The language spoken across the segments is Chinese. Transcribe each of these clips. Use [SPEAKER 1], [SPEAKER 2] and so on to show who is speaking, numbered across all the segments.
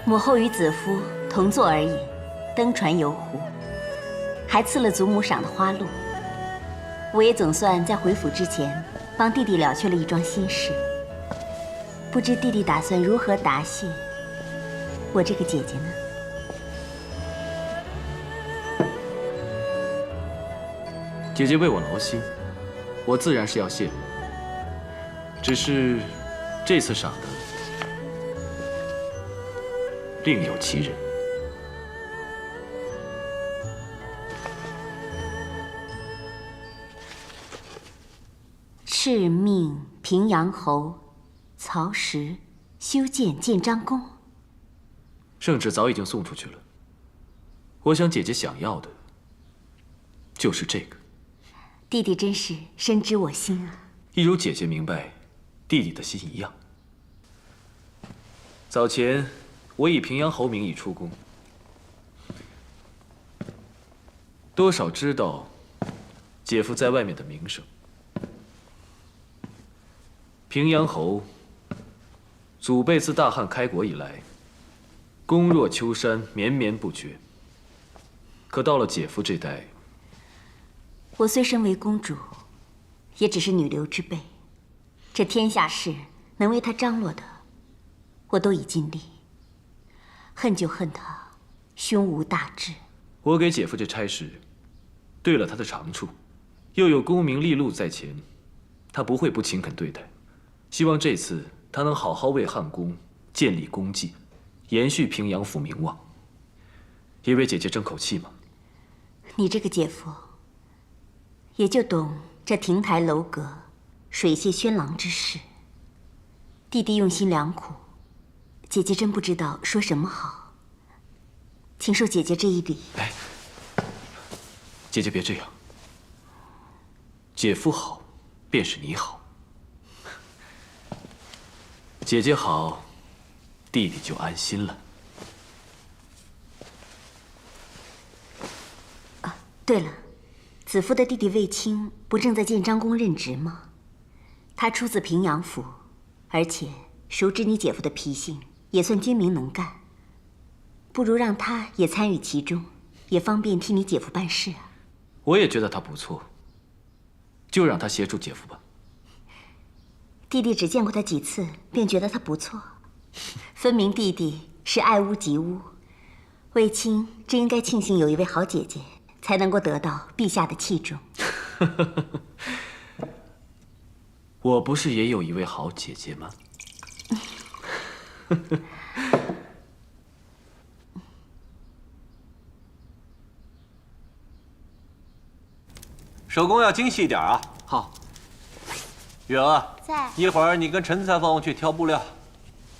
[SPEAKER 1] 母后与子夫同坐而饮，登船游湖，还赐了祖母赏的花鹿。我也总算在回府之前，帮弟弟了却了一桩心事。不知弟弟打算如何答谢我这个姐姐呢？
[SPEAKER 2] 姐姐为我劳心，我自然是要谢。只是这次赏的另有其人。
[SPEAKER 1] 敕命平阳侯曹石修建建章宫。
[SPEAKER 2] 圣旨早已经送出去了。我想姐姐想要的就是这个。
[SPEAKER 1] 弟弟真是深知我心啊！
[SPEAKER 2] 一如姐姐明白弟弟的心一样。早前我以平阳侯名义出宫，多少知道姐夫在外面的名声。平阳侯祖辈自大汉开国以来，功若秋山，绵绵不绝。可到了姐夫这代，
[SPEAKER 1] 我虽身为公主，也只是女流之辈。这天下事能为他张罗的，我都已尽力。恨就恨他胸无大志。
[SPEAKER 2] 我给姐夫这差事，对了他的长处，又有功名利禄在前，他不会不勤恳对待。希望这次他能好好为汉宫建立功绩，延续平阳府名望，也为姐姐争口气嘛。
[SPEAKER 1] 你这个姐夫，也就懂这亭台楼阁、水榭轩廊之事。弟弟用心良苦，姐姐真不知道说什么好。请受姐姐这一礼。
[SPEAKER 2] 哎，姐姐别这样。姐夫好，便是你好。姐姐好，弟弟就安心了。
[SPEAKER 1] 啊，对了，子夫的弟弟卫青不正在建章宫任职吗？他出自平阳府，而且熟知你姐夫的脾性，也算精明能干。不如让他也参与其中，也方便替你姐夫办事啊。
[SPEAKER 2] 我也觉得他不错，就让他协助姐夫吧。
[SPEAKER 1] 弟弟只见过他几次，便觉得他不错，分明弟弟是爱屋及乌。卫青真应该庆幸有一位好姐姐，才能够得到陛下的器重。
[SPEAKER 2] 我不是也有一位好姐姐吗？
[SPEAKER 3] 手工要精细一点啊！
[SPEAKER 2] 好。
[SPEAKER 3] 月娥，
[SPEAKER 4] 在。
[SPEAKER 3] 一会儿你跟陈裁缝去挑布料，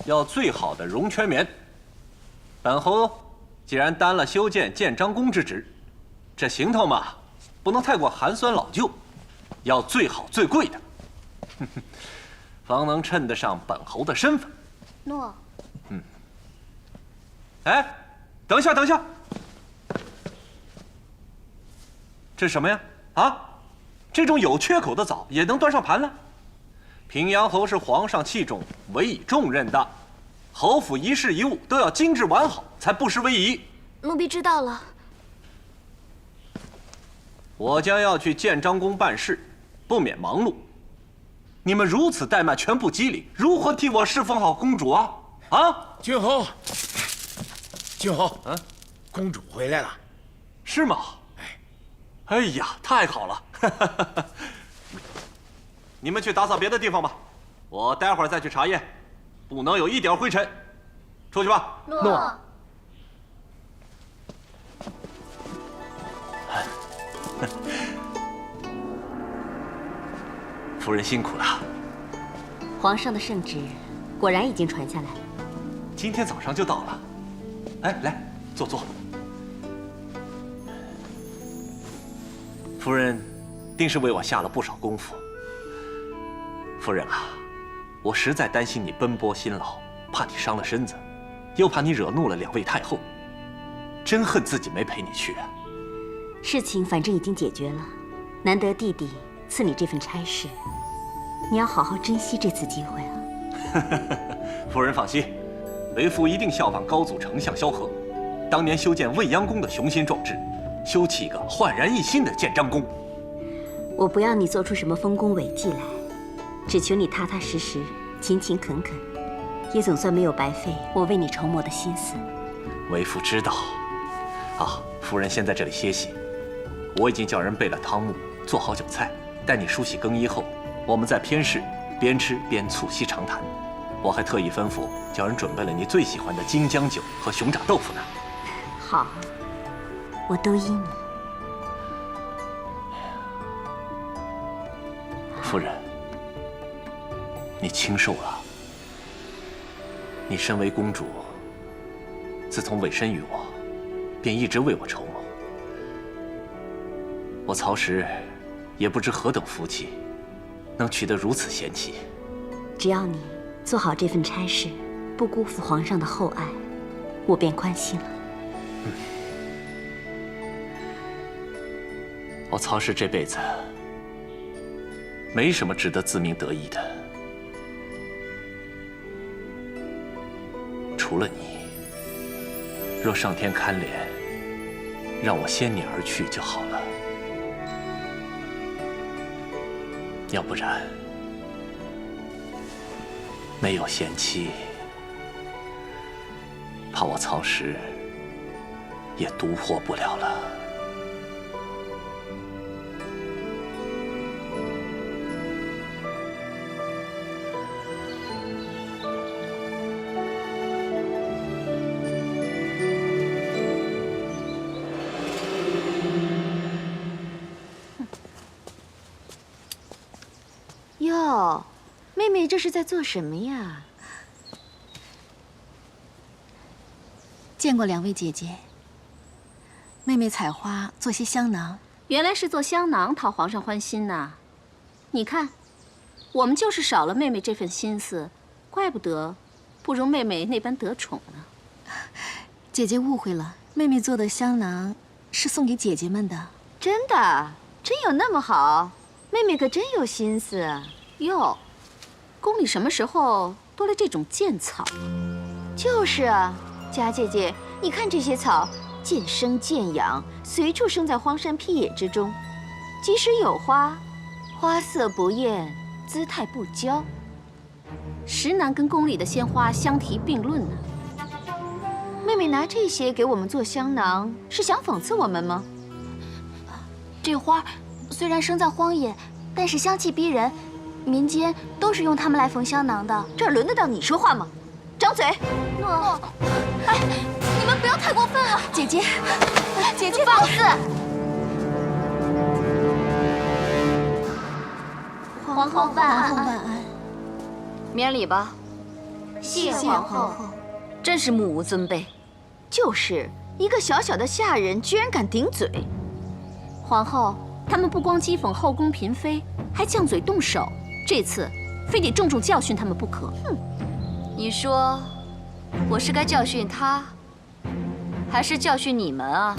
[SPEAKER 3] 要最好的绒圈棉。本侯既然担了修建建章宫之职，这行头嘛，不能太过寒酸老旧，要最好最贵的，方能衬得上本侯的身份。
[SPEAKER 4] 诺。
[SPEAKER 3] 哎，等一下，等一下，这是什么呀？啊，这种有缺口的枣也能端上盘来？平阳侯是皇上器重、委以重任的，侯府一事一物都要精致完好，才不失威仪。
[SPEAKER 4] 奴婢知道了。
[SPEAKER 3] 我将要去建章宫办事，不免忙碌。你们如此怠慢，全部机灵，如何替我侍奉好公主啊？啊，
[SPEAKER 5] 君侯，君侯，公主回来了，
[SPEAKER 3] 是吗？哎呀，太好了！你们去打扫别的地方吧，我待会儿再去查验，不能有一点灰尘。出去吧。
[SPEAKER 4] 诺。
[SPEAKER 3] 夫人辛苦了。
[SPEAKER 1] 皇上的圣旨果然已经传下来了，
[SPEAKER 3] 今天早上就到了。哎，来，坐坐。夫人定是为我下了不少功夫。夫人啊，我实在担心你奔波辛劳，怕你伤了身子，又怕你惹怒了2位太后，真恨自己没陪你去啊。
[SPEAKER 1] 事情反正已经解决了，难得弟弟赐你这份差事，你要好好珍惜这次机会啊。
[SPEAKER 3] 夫人放心，为父一定效仿高祖丞相萧何，当年修建未央宫的雄心壮志，修起一个焕然一新的建章宫。
[SPEAKER 1] 我不要你做出什么丰功伟绩来，只求你踏踏实实、勤勤恳恳，也总算没有白费我为你筹谋的心思。
[SPEAKER 3] 为父知道。啊，夫人先在这里歇息，我已经叫人备了汤沐，做好酒菜，待你梳洗更衣后，我们在偏室边吃边促膝长谈。我还特意吩咐叫人准备了你最喜欢的京酱酒和熊掌豆腐呢。
[SPEAKER 1] 好，我都依你。
[SPEAKER 3] 夫人，你清瘦了。你身为公主，自从委身于我，便一直为我筹谋。我曹石也不知何等福气，能娶得如此贤妻。
[SPEAKER 1] 只要你做好这份差事，不辜负皇上的厚爱，我便宽心了。
[SPEAKER 3] 我曹氏这辈子没什么值得自鸣得意的，除了你。若上天堪怜，让我先你而去就好了。要不然，没有贤妻，怕我曹石也独活不了了。
[SPEAKER 6] 哟，妹妹这是在做什么呀？
[SPEAKER 7] 见过两位姐姐。妹妹采花做些香囊，
[SPEAKER 4] 原来是做香囊讨皇上欢心呐。你看，我们就是少了妹妹这份心思，怪不得不如妹妹那般得宠呢。
[SPEAKER 7] 姐姐误会了，妹妹做的香囊是送给姐姐们的。
[SPEAKER 6] 真的？真有那么好？妹妹可真有心思啊！
[SPEAKER 4] 哟，宫里什么时候多了这种贱草？
[SPEAKER 6] 就是啊，佳姐姐，你看这些草，渐生渐养，随处生在荒山僻野之中。即使有花，花色不艳，姿态不娇，
[SPEAKER 4] 实难跟宫里的鲜花相提并论呢。
[SPEAKER 6] 妹妹拿这些给我们做香囊，是想讽刺我们吗？
[SPEAKER 8] 这花虽然生在荒野，但是香气逼人，民间都是用它们来缝香囊的。
[SPEAKER 6] 这儿轮得到你说话吗？张嘴！
[SPEAKER 8] 诺，哎，你们不要太过分了，
[SPEAKER 7] 姐姐，姐姐
[SPEAKER 8] 放肆！皇后万安，
[SPEAKER 7] 皇后万安。
[SPEAKER 6] 免礼吧。
[SPEAKER 8] 谢
[SPEAKER 7] 谢
[SPEAKER 8] 皇后。
[SPEAKER 7] 皇后。
[SPEAKER 6] 真是目无尊卑，就是一个小小的下人，居然敢顶嘴。
[SPEAKER 4] 皇后，他们不光讥讽后宫嫔妃，还犟嘴动手，这次非得重重教训他们不可。
[SPEAKER 6] 哼，
[SPEAKER 9] 你说，我是该教训他，还是教训你们啊？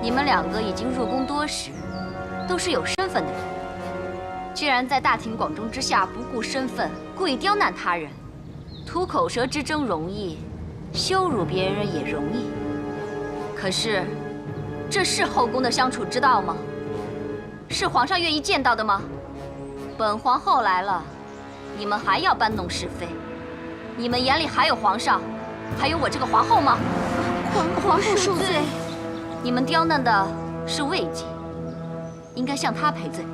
[SPEAKER 9] 你们两个已经入宫多时，都是有身份的人，既然在大庭广众之下不顾身份，故意刁难他人，吐口舌之争容易，羞辱别人也容易。可是，这是后宫的相处之道吗？是皇上愿意见到的吗？本皇后来了，你们还要搬弄是非？你们眼里还有皇上，还有我这个皇后吗？
[SPEAKER 8] 皇后恕罪。
[SPEAKER 9] 你们刁难的是魏姬，应该向她赔罪。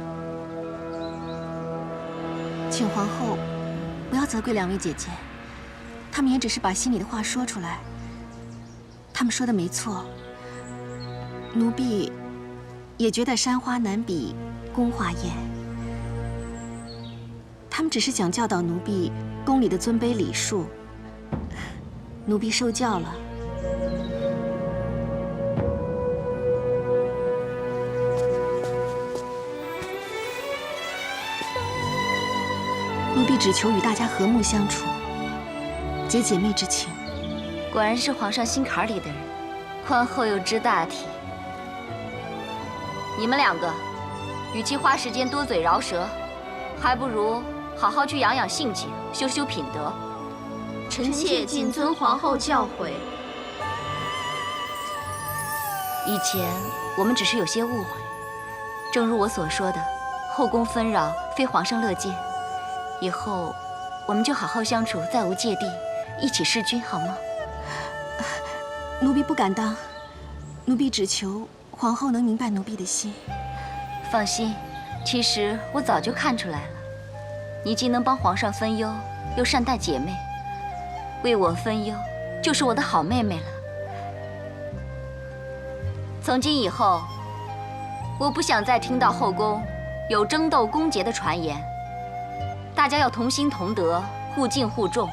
[SPEAKER 7] 请皇后不要责怪两位姐姐，她们也只是把心里的话说出来。她们说的没错，奴婢也觉得山花难比宫花艳。她们只是想教导奴婢宫里的尊卑礼数，奴婢受教了。奴婢只求与大家和睦相处，结姐妹之情。
[SPEAKER 9] 果然是皇上心坎里的人，宽厚又知大体。你们两个，与其花时间多嘴饶舌，还不如好好去养养性情，修修品德。
[SPEAKER 4] 臣妾谨遵皇后教诲。
[SPEAKER 9] 以前我们只是有些误会，正如我所说的，后宫纷扰非皇上乐见。以后我们就好好相处，再无芥蒂，一起弑君，好吗？
[SPEAKER 7] 奴婢不敢当，奴婢只求皇后能明白奴婢的心。
[SPEAKER 9] 放心，其实我早就看出来了，你既能帮皇上分忧，又善待姐妹，为我分忧，就是我的好妹妹了。从今以后，我不想再听到后宫有争斗宫节的传言。大家要同心同德，互敬互重，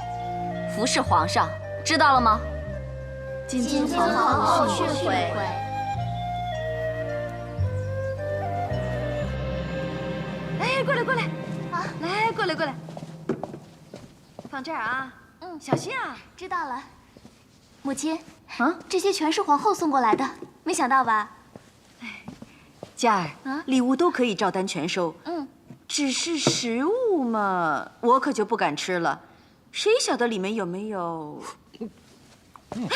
[SPEAKER 9] 服侍皇上，知道了吗？
[SPEAKER 8] 谨遵皇后训诲。
[SPEAKER 6] 哎，过来过来，啊，来过来过来，放这儿啊。小心啊。
[SPEAKER 8] 知道了。母亲，这些全是皇后送过来的，没想到吧？
[SPEAKER 10] 佳儿，礼物都可以照单全收。只是食物嘛，我可就不敢吃了。谁晓得里面有没有？你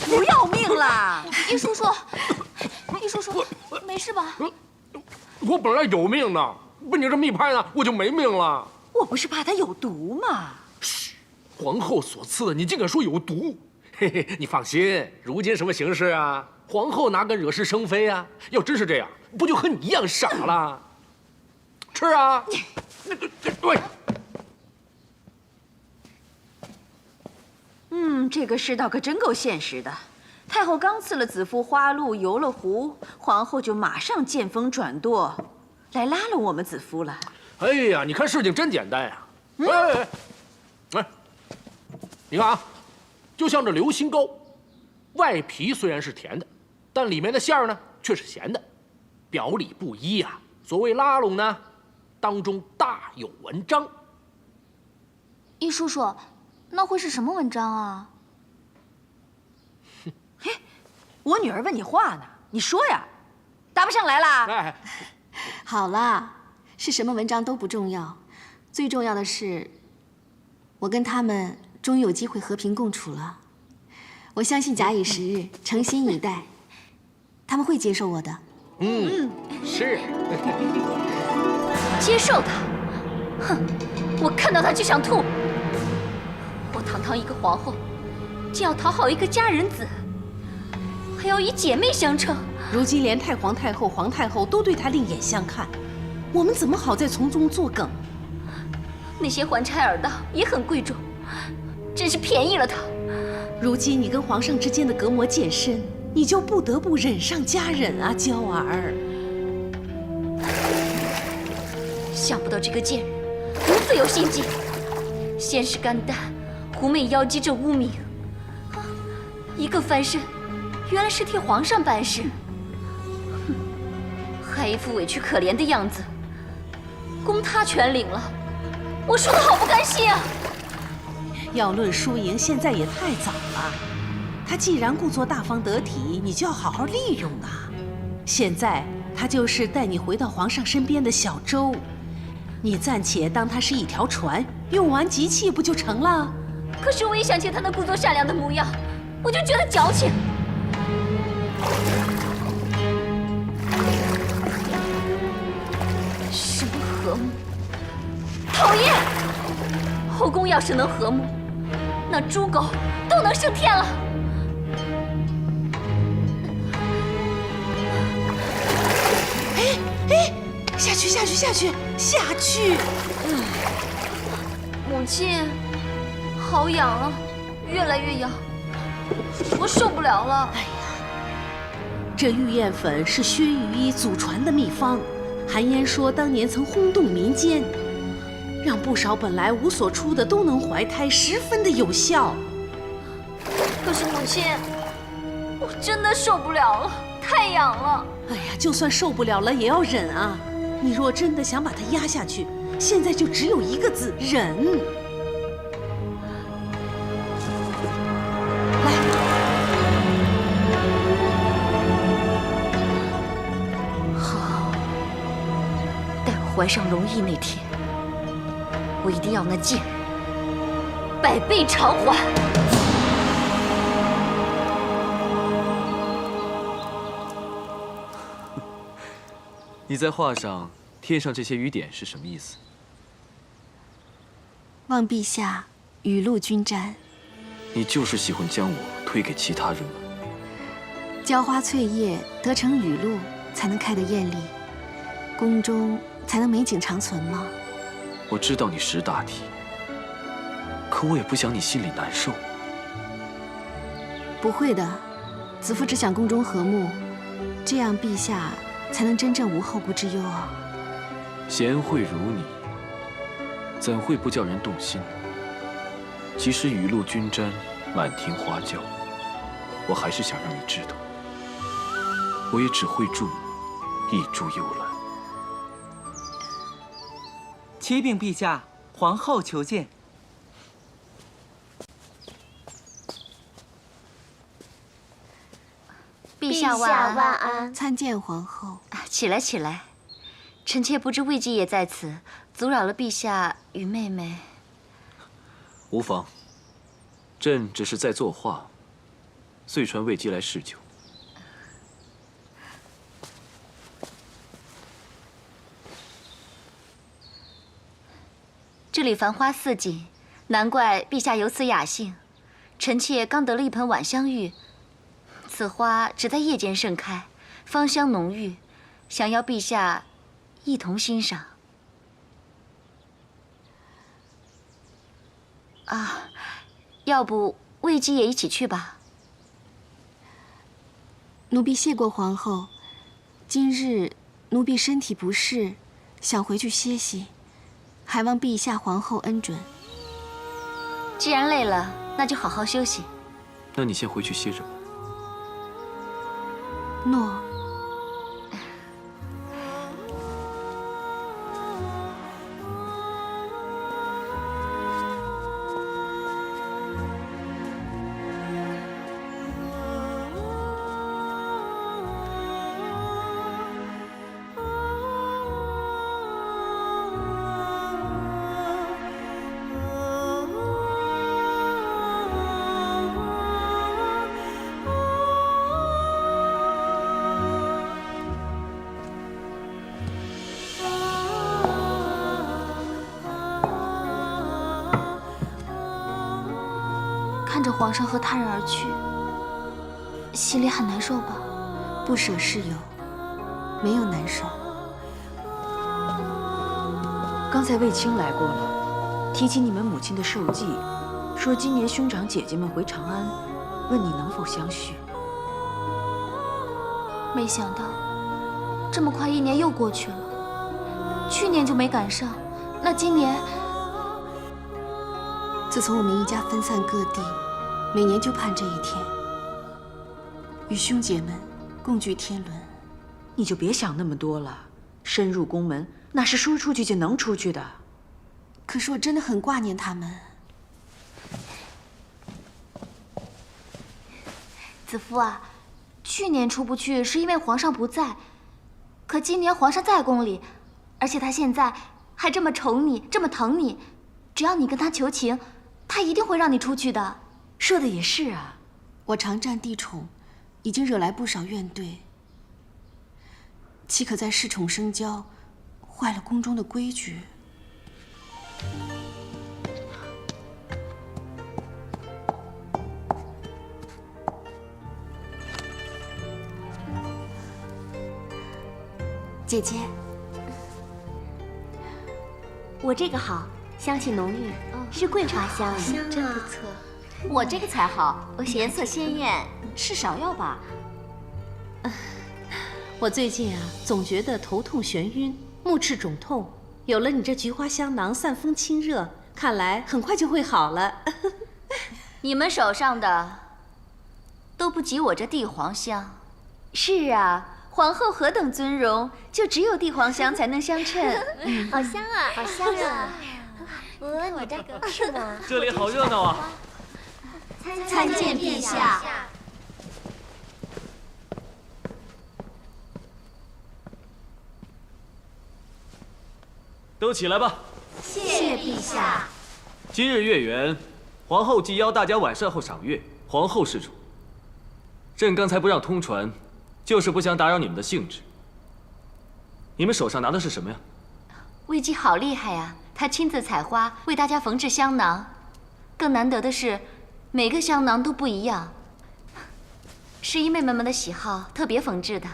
[SPEAKER 10] 不要命啦！
[SPEAKER 8] 易叔叔，易叔叔，没事吧？
[SPEAKER 5] 我本来有命的，被你这么一拍呢，我就没命了。
[SPEAKER 10] 我不是怕它有毒吗？
[SPEAKER 5] 嘘，皇后所赐的，你竟敢说有毒？嘿嘿，你放心，如今什么形势啊？皇后哪敢惹是生非啊？要真是这样，不就和你一样傻了？吃啊！喂。
[SPEAKER 10] 这个世道可真够现实的。太后刚赐了子夫花露，游了湖，皇后就马上见风转舵，来拉了我们子夫了。
[SPEAKER 5] 哎呀，你看事情真简单呀！哎，你看啊，就像这流心糕，外皮虽然是甜的，但里面的馅儿呢却是咸的，表里不一呀。所谓拉拢呢，当中大有文章。
[SPEAKER 8] 易叔叔，那会是什么文章啊？
[SPEAKER 10] 嘿，我女儿问你话呢，你说呀，答不上来啦。
[SPEAKER 5] 哎，
[SPEAKER 7] 好啦，是什么文章都不重要，最重要的是，我跟他们终于有机会和平共处了。我相信假以时日，诚心以待，他们会接受我的。
[SPEAKER 5] 是。
[SPEAKER 9] 接受他？哼，我看到他就想吐。我堂堂一个皇后，竟要讨好一个佳人子，还要以姐妹相称。
[SPEAKER 11] 如今连太皇太后、皇太后都对她另眼相看，我们怎么好再从中作梗？
[SPEAKER 9] 那些环差耳道也很贵重，真是便宜了他。
[SPEAKER 11] 如今你跟皇上之间的隔膜渐深，你就不得不忍上加忍啊，娇儿。
[SPEAKER 9] 想不到这个贱人如此有心计，先是甘丹、狐媚妖姬这污名，一个翻身，原来是替皇上办事，还一副委屈可怜的样子，功他全领了，我输得好不甘心啊！
[SPEAKER 11] 要论输赢，现在也太早了。他既然故作大方得体，你就要好好利用啊。现在他就是带你回到皇上身边的小舟，你暂且当他是一条船，用完即弃不就成了？
[SPEAKER 9] 可是我一想起他那故作善良的模样，我就觉得矫情。什么和睦？讨厌！后宫要是能和睦，那猪狗都能升天了。
[SPEAKER 11] 下去，下去，下去，下去！
[SPEAKER 9] 母亲，好痒啊，越来越痒，我受不了了。
[SPEAKER 11] 哎呀，这玉燕粉是薛御医祖传的秘方，韩嫣说当年曾轰动民间，让不少本来无所出的都能怀胎，十分的有效。
[SPEAKER 9] 可是母亲，我真的受不了了，太痒了。
[SPEAKER 11] 哎呀，就算受不了了也要忍啊！你若真的想把它压下去，现在就只有一个字：忍。来，
[SPEAKER 9] 好，待我怀上容易那天，我一定要那贱人百倍偿还。
[SPEAKER 2] 你在画上贴上这些雨点是什么意思？
[SPEAKER 7] 望陛下雨露均沾。
[SPEAKER 2] 你就是喜欢将我推给其他人吗？
[SPEAKER 7] 浇花翠叶得成雨露，才能开得艳丽，宫中才能美景长存吗？
[SPEAKER 2] 我知道你识大体，可我也不想你心里难受。
[SPEAKER 7] 不会的，子父只想宫中和睦，这样陛下才能真正无后顾之忧啊。
[SPEAKER 2] 贤惠如你，怎会不叫人动心呢？即使雨露均沾，满庭花轿，我还是想让你知道，我也只会住一株幽兰。
[SPEAKER 12] 启禀陛下，皇后求见。
[SPEAKER 9] 陛下晚安。
[SPEAKER 7] 参见皇后。
[SPEAKER 9] 起来，起来。臣妾不知魏姬也在此，阻扰了陛下与妹妹。
[SPEAKER 2] 无妨，朕只是在作画，遂传魏姬来侍酒。
[SPEAKER 9] 这里繁花似锦，难怪陛下有此雅兴。臣妾刚得了一盆晚香玉，此花只在夜间盛开，芳香浓郁，想要陛下一同欣赏。啊，要不魏姬也一起去吧？
[SPEAKER 7] 奴婢谢过皇后，今日奴婢身体不适，想回去歇息，还望陛下皇后恩准。
[SPEAKER 9] 既然累了，那就好好休息。
[SPEAKER 2] 那你先回去歇着吧。
[SPEAKER 7] 诺。
[SPEAKER 8] 看着皇上和他人而去，心里很难受吧？
[SPEAKER 7] 不舍是有，没有难受。
[SPEAKER 10] 刚才卫青来过了，提起你们母亲的寿祭，说今年兄长姐姐们回长安，问你能否相续。
[SPEAKER 8] 没想到，这么快1年又过去了。去年就没赶上，那今年……
[SPEAKER 7] 自从我们一家分散各地，每年就盼这一天，与兄姐们共聚天伦。
[SPEAKER 10] 你就别想那么多了，深入宫门，那是说出去就能出去的。
[SPEAKER 7] 可是我真的很挂念他们。
[SPEAKER 8] 子夫啊，去年出不去是因为皇上不在，可今年皇上在宫里，而且他现在还这么宠你，这么疼你，只要你跟他求情，他一定会让你出去的。
[SPEAKER 10] 说的也是啊，
[SPEAKER 7] 我常占帝宠，已经惹来不少怨怼，岂可再恃宠生骄，坏了宫中的规矩？姐姐，
[SPEAKER 1] 我这个好，香气浓郁，是桂花香，
[SPEAKER 8] 真不错。
[SPEAKER 1] 我这个才好，颜色鲜艳，是芍药吧？
[SPEAKER 11] 我最近啊，总觉得头痛眩晕，目赤肿痛。有了你这菊花香囊，散风清热，看来很快就会好了。
[SPEAKER 9] 你们手上的都不及我这地黄香。
[SPEAKER 6] 是啊，皇后何等尊荣，就只有地黄香才能相称。
[SPEAKER 1] 好香啊，好香啊！你这个是吗？
[SPEAKER 2] 这里好热闹啊！
[SPEAKER 8] 参见陛下。
[SPEAKER 2] 都起来吧。
[SPEAKER 8] 谢陛下。
[SPEAKER 2] 今日月圆，皇后既邀大家晚膳后赏月，皇后施主。朕刚才不让通传，就是不想打扰你们的兴致。你们手上拿的是什么呀？
[SPEAKER 9] 魏姬好厉害呀！她亲自采花，为大家缝制香囊。更难得的是，每个香囊都不一样，是依妹妹们的喜好特别缝制的。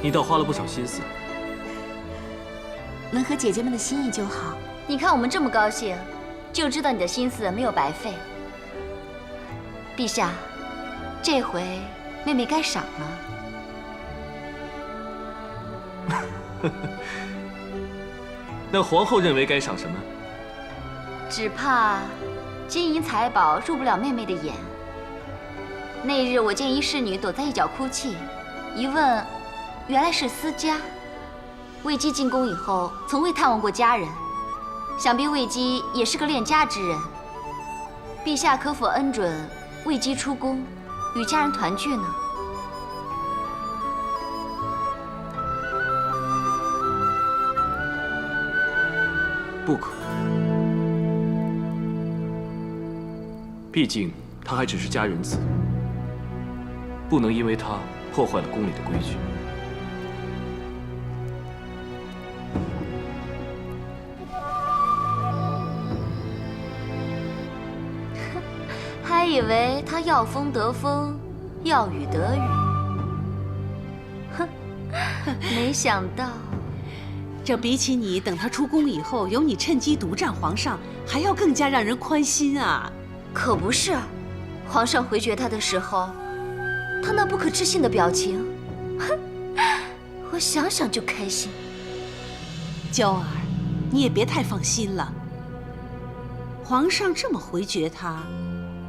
[SPEAKER 2] 你倒花了不少心思。
[SPEAKER 7] 能合姐姐们的心意就好。
[SPEAKER 9] 你看我们这么高兴，就知道你的心思没有白费。陛下，这回妹妹该赏了。
[SPEAKER 2] 那皇后认为该赏什么？
[SPEAKER 9] 只怕金银财宝入不了妹妹的眼。那日我见一侍女躲在一角哭泣，一问，原来是私家。魏姬进宫以后，从未探望过家人，想必魏姬也是个恋家之人。陛下可否恩准魏姬出宫，与家人团聚呢？
[SPEAKER 2] 不可，毕竟他还只是家人子，不能因为他破坏了宫里的规矩。
[SPEAKER 9] 还以为他要风得风，要雨得雨。哼，没想到。
[SPEAKER 11] 这比起你等他出宫以后由你趁机独占皇上，还要更加让人宽心啊！
[SPEAKER 9] 可不是，皇上回绝他的时候，他那不可置信的表情，哼，我想想就开心。
[SPEAKER 11] 娇儿，你也别太放心了。皇上这么回绝他，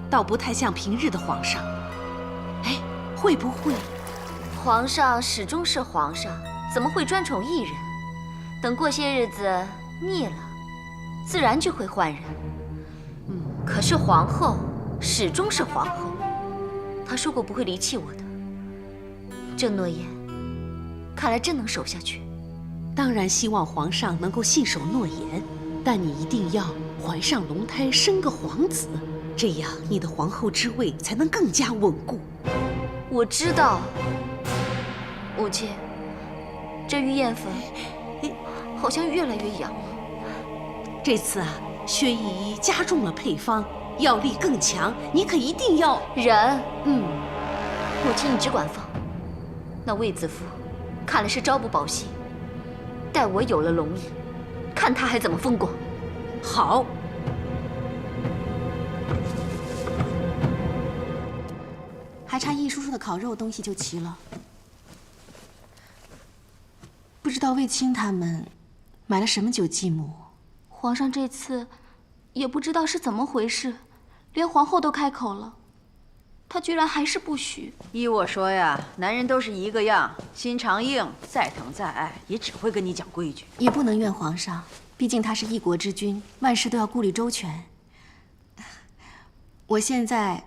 [SPEAKER 11] 倒不太像平日的皇上。哎，会不会？
[SPEAKER 9] 皇上始终是皇上，怎么会专宠一人？等过些日子腻了，自然就会换人。可是皇后始终是皇后，她说过不会离弃我的，这诺言看来真能守下去。
[SPEAKER 11] 当然希望皇上能够信守诺言，但你一定要怀上龙胎，生个皇子，这样你的皇后之位才能更加稳固。
[SPEAKER 9] 我知道，母亲，这玉燕粉好像越来越痒了。
[SPEAKER 11] 这次啊，薛姨姨加重了配方，药力更强，你可一定要
[SPEAKER 9] 忍。母亲你只管放。那卫子夫看来是朝不保夕，待我有了龙印，看他还怎么风光。
[SPEAKER 11] 好。
[SPEAKER 7] 还差易叔叔的烤肉东西就齐了。不知道卫青他们买了什么酒祭母？
[SPEAKER 8] 皇上这次也不知道是怎么回事，连皇后都开口了，他居然还是不许。
[SPEAKER 10] 依我说呀，男人都是一个样，心肠硬，再疼再爱也只会跟你讲规矩。
[SPEAKER 7] 也不能怨皇上，毕竟他是一国之君，万事都要顾虑周全。我现在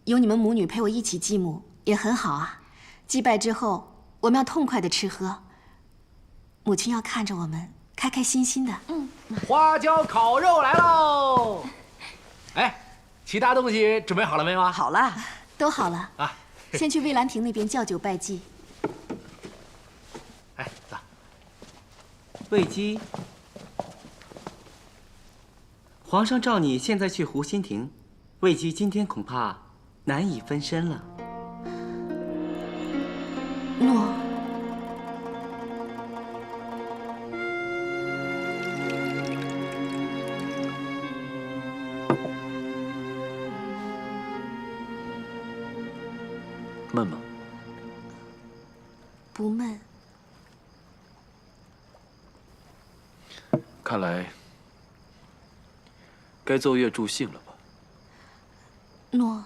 [SPEAKER 7] 有你们母女陪我一起祭母，也很好啊。祭拜之后，我们要痛快的吃喝，母亲要看着我们开开心心的。
[SPEAKER 5] 花椒烤肉来喽！哎，其他东西准备好了没有啊？
[SPEAKER 10] 好了，
[SPEAKER 7] 都好了
[SPEAKER 5] 啊。
[SPEAKER 7] 先去蔚兰亭那边叫酒拜祭。
[SPEAKER 5] 哎，走。
[SPEAKER 12] 魏姬，皇上召你现在去湖心亭，魏姬今天恐怕难以分身了。
[SPEAKER 7] 诺。
[SPEAKER 2] 闷吗？
[SPEAKER 7] 不闷。
[SPEAKER 2] 看来该奏乐助兴了吧？
[SPEAKER 7] 诺。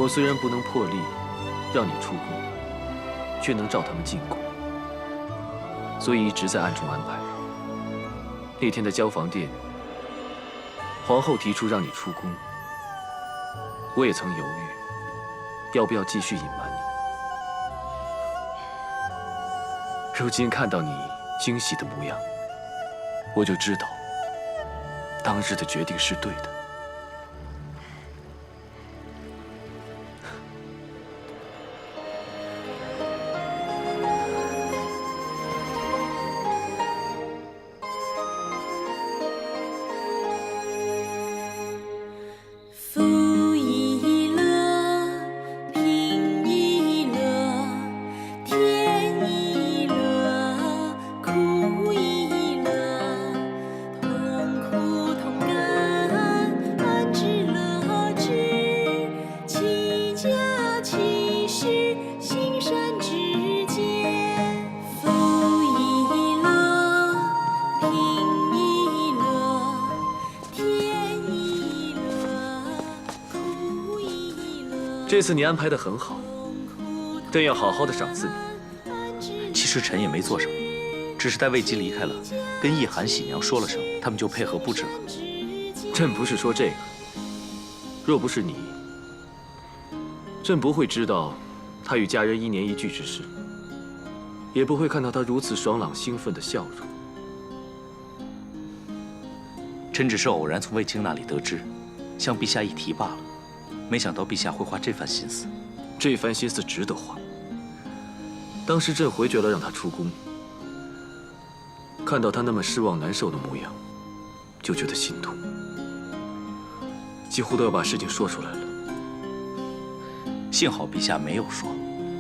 [SPEAKER 2] 我虽然不能破例让你出宫，却能召他们进宫，所以一直在暗中安排。那天在交房殿，皇后提出让你出宫，我也曾犹豫，要不要继续隐瞒你。如今看到你惊喜的模样，我就知道，当日的决定是对的。这次你安排得很好，朕要好好的赏赐你。
[SPEAKER 13] 其实臣也没做什么，只是待魏姬离开了，跟懿涵、喜娘说了声，他们就配合布置了。
[SPEAKER 2] 朕不是说这个，若不是你，朕不会知道他与家人一年一聚之事，也不会看到他如此爽朗兴奋的笑容。
[SPEAKER 13] 臣只是偶然从卫青那里得知，向陛下一提罢了。没想到陛下会花这番心思，
[SPEAKER 2] 这番心思值得花。当时朕回绝了让他出宫，看到他那么失望难受的模样，就觉得心痛，几乎都要把事情说出来了。
[SPEAKER 13] 幸好陛下没有说，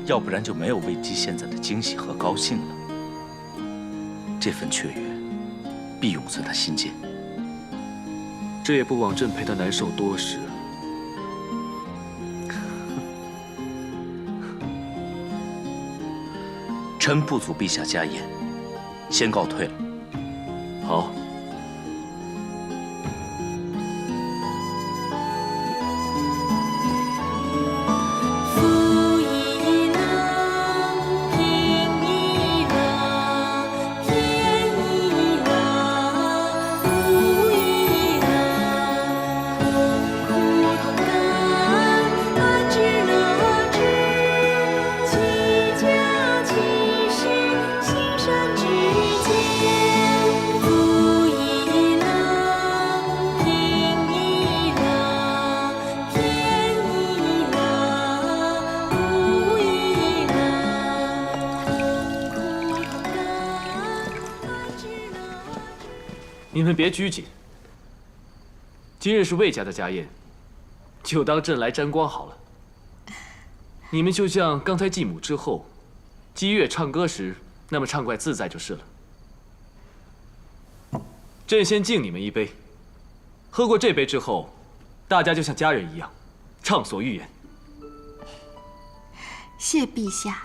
[SPEAKER 13] 要不然就没有魏姬现在的惊喜和高兴了。这份雀跃，必永存他心间。
[SPEAKER 2] 这也不枉朕陪他难受多时。
[SPEAKER 13] 臣不阻陛下家宴，先告退了。
[SPEAKER 2] 好。你们别拘谨，今日是魏家的家宴，就当朕来沾光好了。你们就像刚才继母之后，姬月唱歌时那么畅快自在就是了。朕先敬你们一杯，喝过这杯之后，大家就像家人一样，畅所欲言。
[SPEAKER 7] 谢陛下。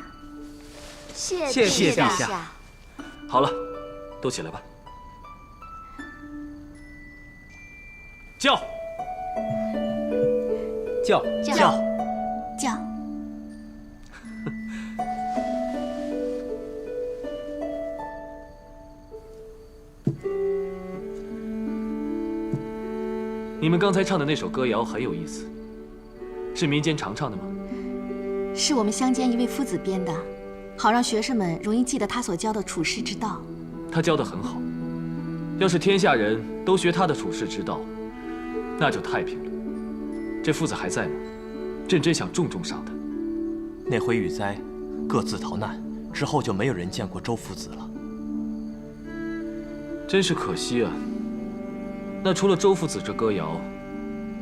[SPEAKER 8] 谢
[SPEAKER 12] 陛下。
[SPEAKER 2] 好了，都起来吧。叫！你们刚才唱的那首歌谣很有意思，是民间常唱的吗？
[SPEAKER 7] 是我们乡间一位夫子编的，好让学生们容易记得他所教的处世之道。
[SPEAKER 2] 他教得很好，要是天下人都学他的处世之道，那就太平了。这夫子还在吗？朕真想重重赏他。
[SPEAKER 14] 那回雨灾，各自逃难之后，就没有人见过周夫子了。
[SPEAKER 2] 真是可惜啊。那除了周夫子这歌谣，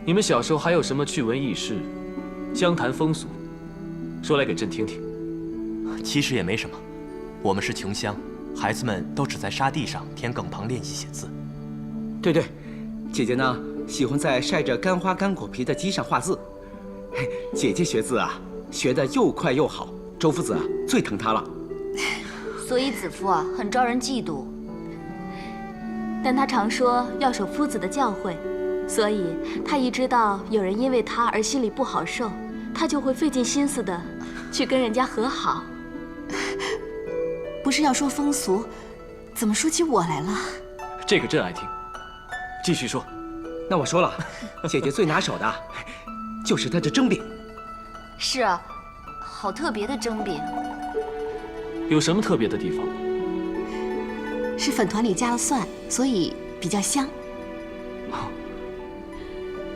[SPEAKER 2] 你们小时候还有什么趣闻轶事、湘谈风俗，说来给朕听听？
[SPEAKER 14] 其实也没什么，我们是穷乡，孩子们都只在沙地上、田埂旁练习写字。
[SPEAKER 12] 对，姐姐呢喜欢在晒着干花干果皮的鸡上画字。姐姐学字啊，学得又快又好，周夫子啊最疼她了。
[SPEAKER 9] 所以子夫啊很招人嫉妒。
[SPEAKER 8] 但他常说要守夫子的教诲，所以他一知道有人因为他而心里不好受，他就会费尽心思的去跟人家和好。
[SPEAKER 7] 不是要说风俗，怎么说起我来了？
[SPEAKER 2] 这个真爱听，继续说。
[SPEAKER 12] 那我说了，姐姐最拿手的，就是她这蒸饼。
[SPEAKER 9] 是啊，好特别的蒸饼。
[SPEAKER 2] 有什么特别的地方？
[SPEAKER 7] 是粉团里加了蒜，所以比较香。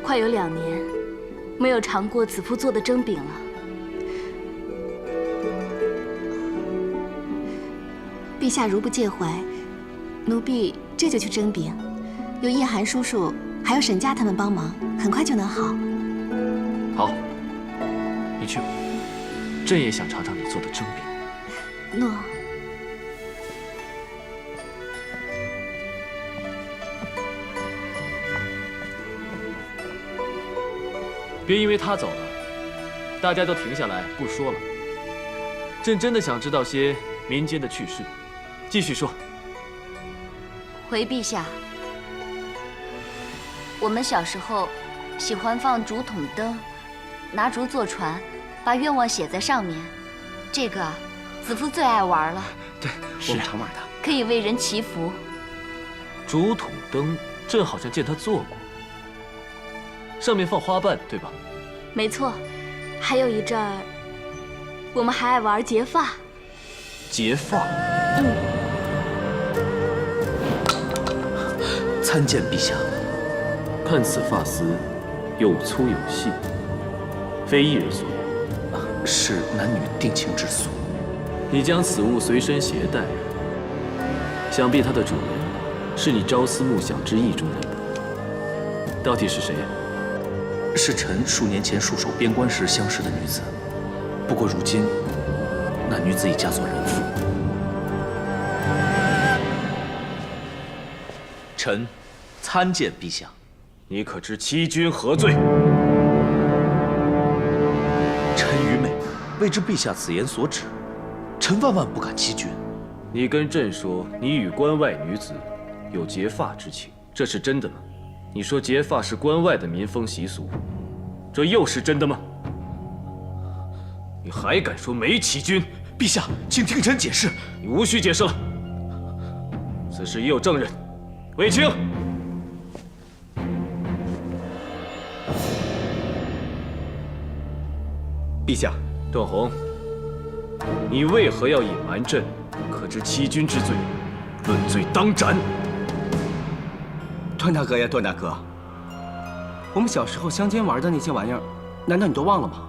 [SPEAKER 8] 快有2年没有尝过子夫做的蒸饼了。
[SPEAKER 7] 陛下如不介怀，奴婢这就去蒸饼，有叶寒叔叔还有沈家他们帮忙，很快就能好。
[SPEAKER 2] 好，你去吧。朕也想尝尝你做的蒸饼。
[SPEAKER 7] 诺。
[SPEAKER 2] 别因为他走了，大家都停下来不说了。朕真的想知道些民间的趣事，继续说。
[SPEAKER 9] 回陛下，我们小时候喜欢放竹筒灯，拿竹做船，把愿望写在上面。这个子夫最爱玩了。
[SPEAKER 12] 对，我们常玩的。
[SPEAKER 9] 可以为人祈福。
[SPEAKER 2] 竹筒灯，朕好像见他做过。上面放花瓣，对吧？
[SPEAKER 8] 没错，还有一阵儿，我们还爱玩结发。
[SPEAKER 2] 结发？
[SPEAKER 13] 参见陛下。
[SPEAKER 2] 看此发丝，有粗有细，非一人所有，
[SPEAKER 13] 是男女定情之俗。
[SPEAKER 2] 你将此物随身携带，想必它的主人是你朝思暮想之意中人吧？到底是谁？
[SPEAKER 13] 是臣数年前戍守边关时相识的女子，不过如今那女子已嫁作人妇。臣参见陛下。
[SPEAKER 2] 你可知欺君何罪？
[SPEAKER 13] 臣愚昧，未知陛下此言所指。臣万万不敢欺君。
[SPEAKER 2] 你跟朕说你与关外女子有结发之情，这是真的吗？你说结发是关外的民风习俗，这又是真的吗？你还敢说没欺君？
[SPEAKER 13] 陛下，请听臣解释。
[SPEAKER 2] 你无需解释了。此事已有证人，卫青。
[SPEAKER 12] 陛下，
[SPEAKER 2] 段宏，你为何要隐瞒朕？可知欺君之罪，论罪当斩。
[SPEAKER 12] 段大哥呀，段大哥，我们小时候乡间玩的那些玩意儿，难道你都忘了吗？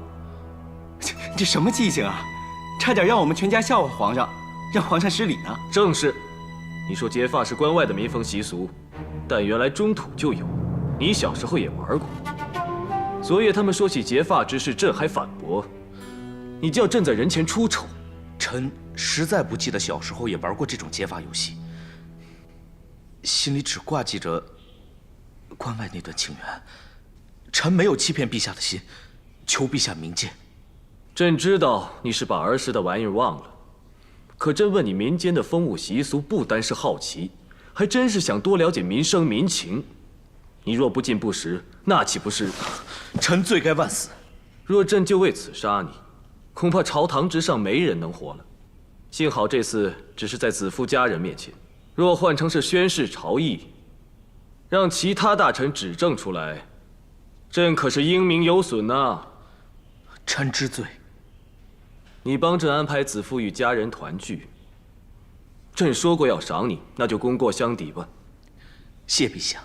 [SPEAKER 12] 这什么记性啊！差点让我们全家笑话皇上，让皇上失礼呢。
[SPEAKER 2] 正是，你说结发是关外的民风习俗，但原来中土就有，你小时候也玩过。昨夜他们说起结发之事，朕还反驳，你叫朕在人前出丑。
[SPEAKER 13] 臣实在不记得小时候也玩过这种结发游戏，心里只挂记着关外那段情缘。臣没有欺骗陛下的心，求陛下明鉴。
[SPEAKER 2] 朕知道你是把儿时的玩意儿忘了，可朕问你民间的风物习俗，不单是好奇，还真是想多了解民生民情。你若不尽不实，那岂不是……
[SPEAKER 13] 臣罪该万死。
[SPEAKER 2] 若朕就为此杀你，恐怕朝堂之上没人能活了。幸好这次只是在子夫家人面前，若换成是宣誓朝议，让其他大臣指证出来，朕可是英名有损呐。
[SPEAKER 13] 臣知罪。
[SPEAKER 2] 你帮朕安排子夫与家人团聚，朕说过要赏你，那就功过相抵吧。
[SPEAKER 13] 谢陛下。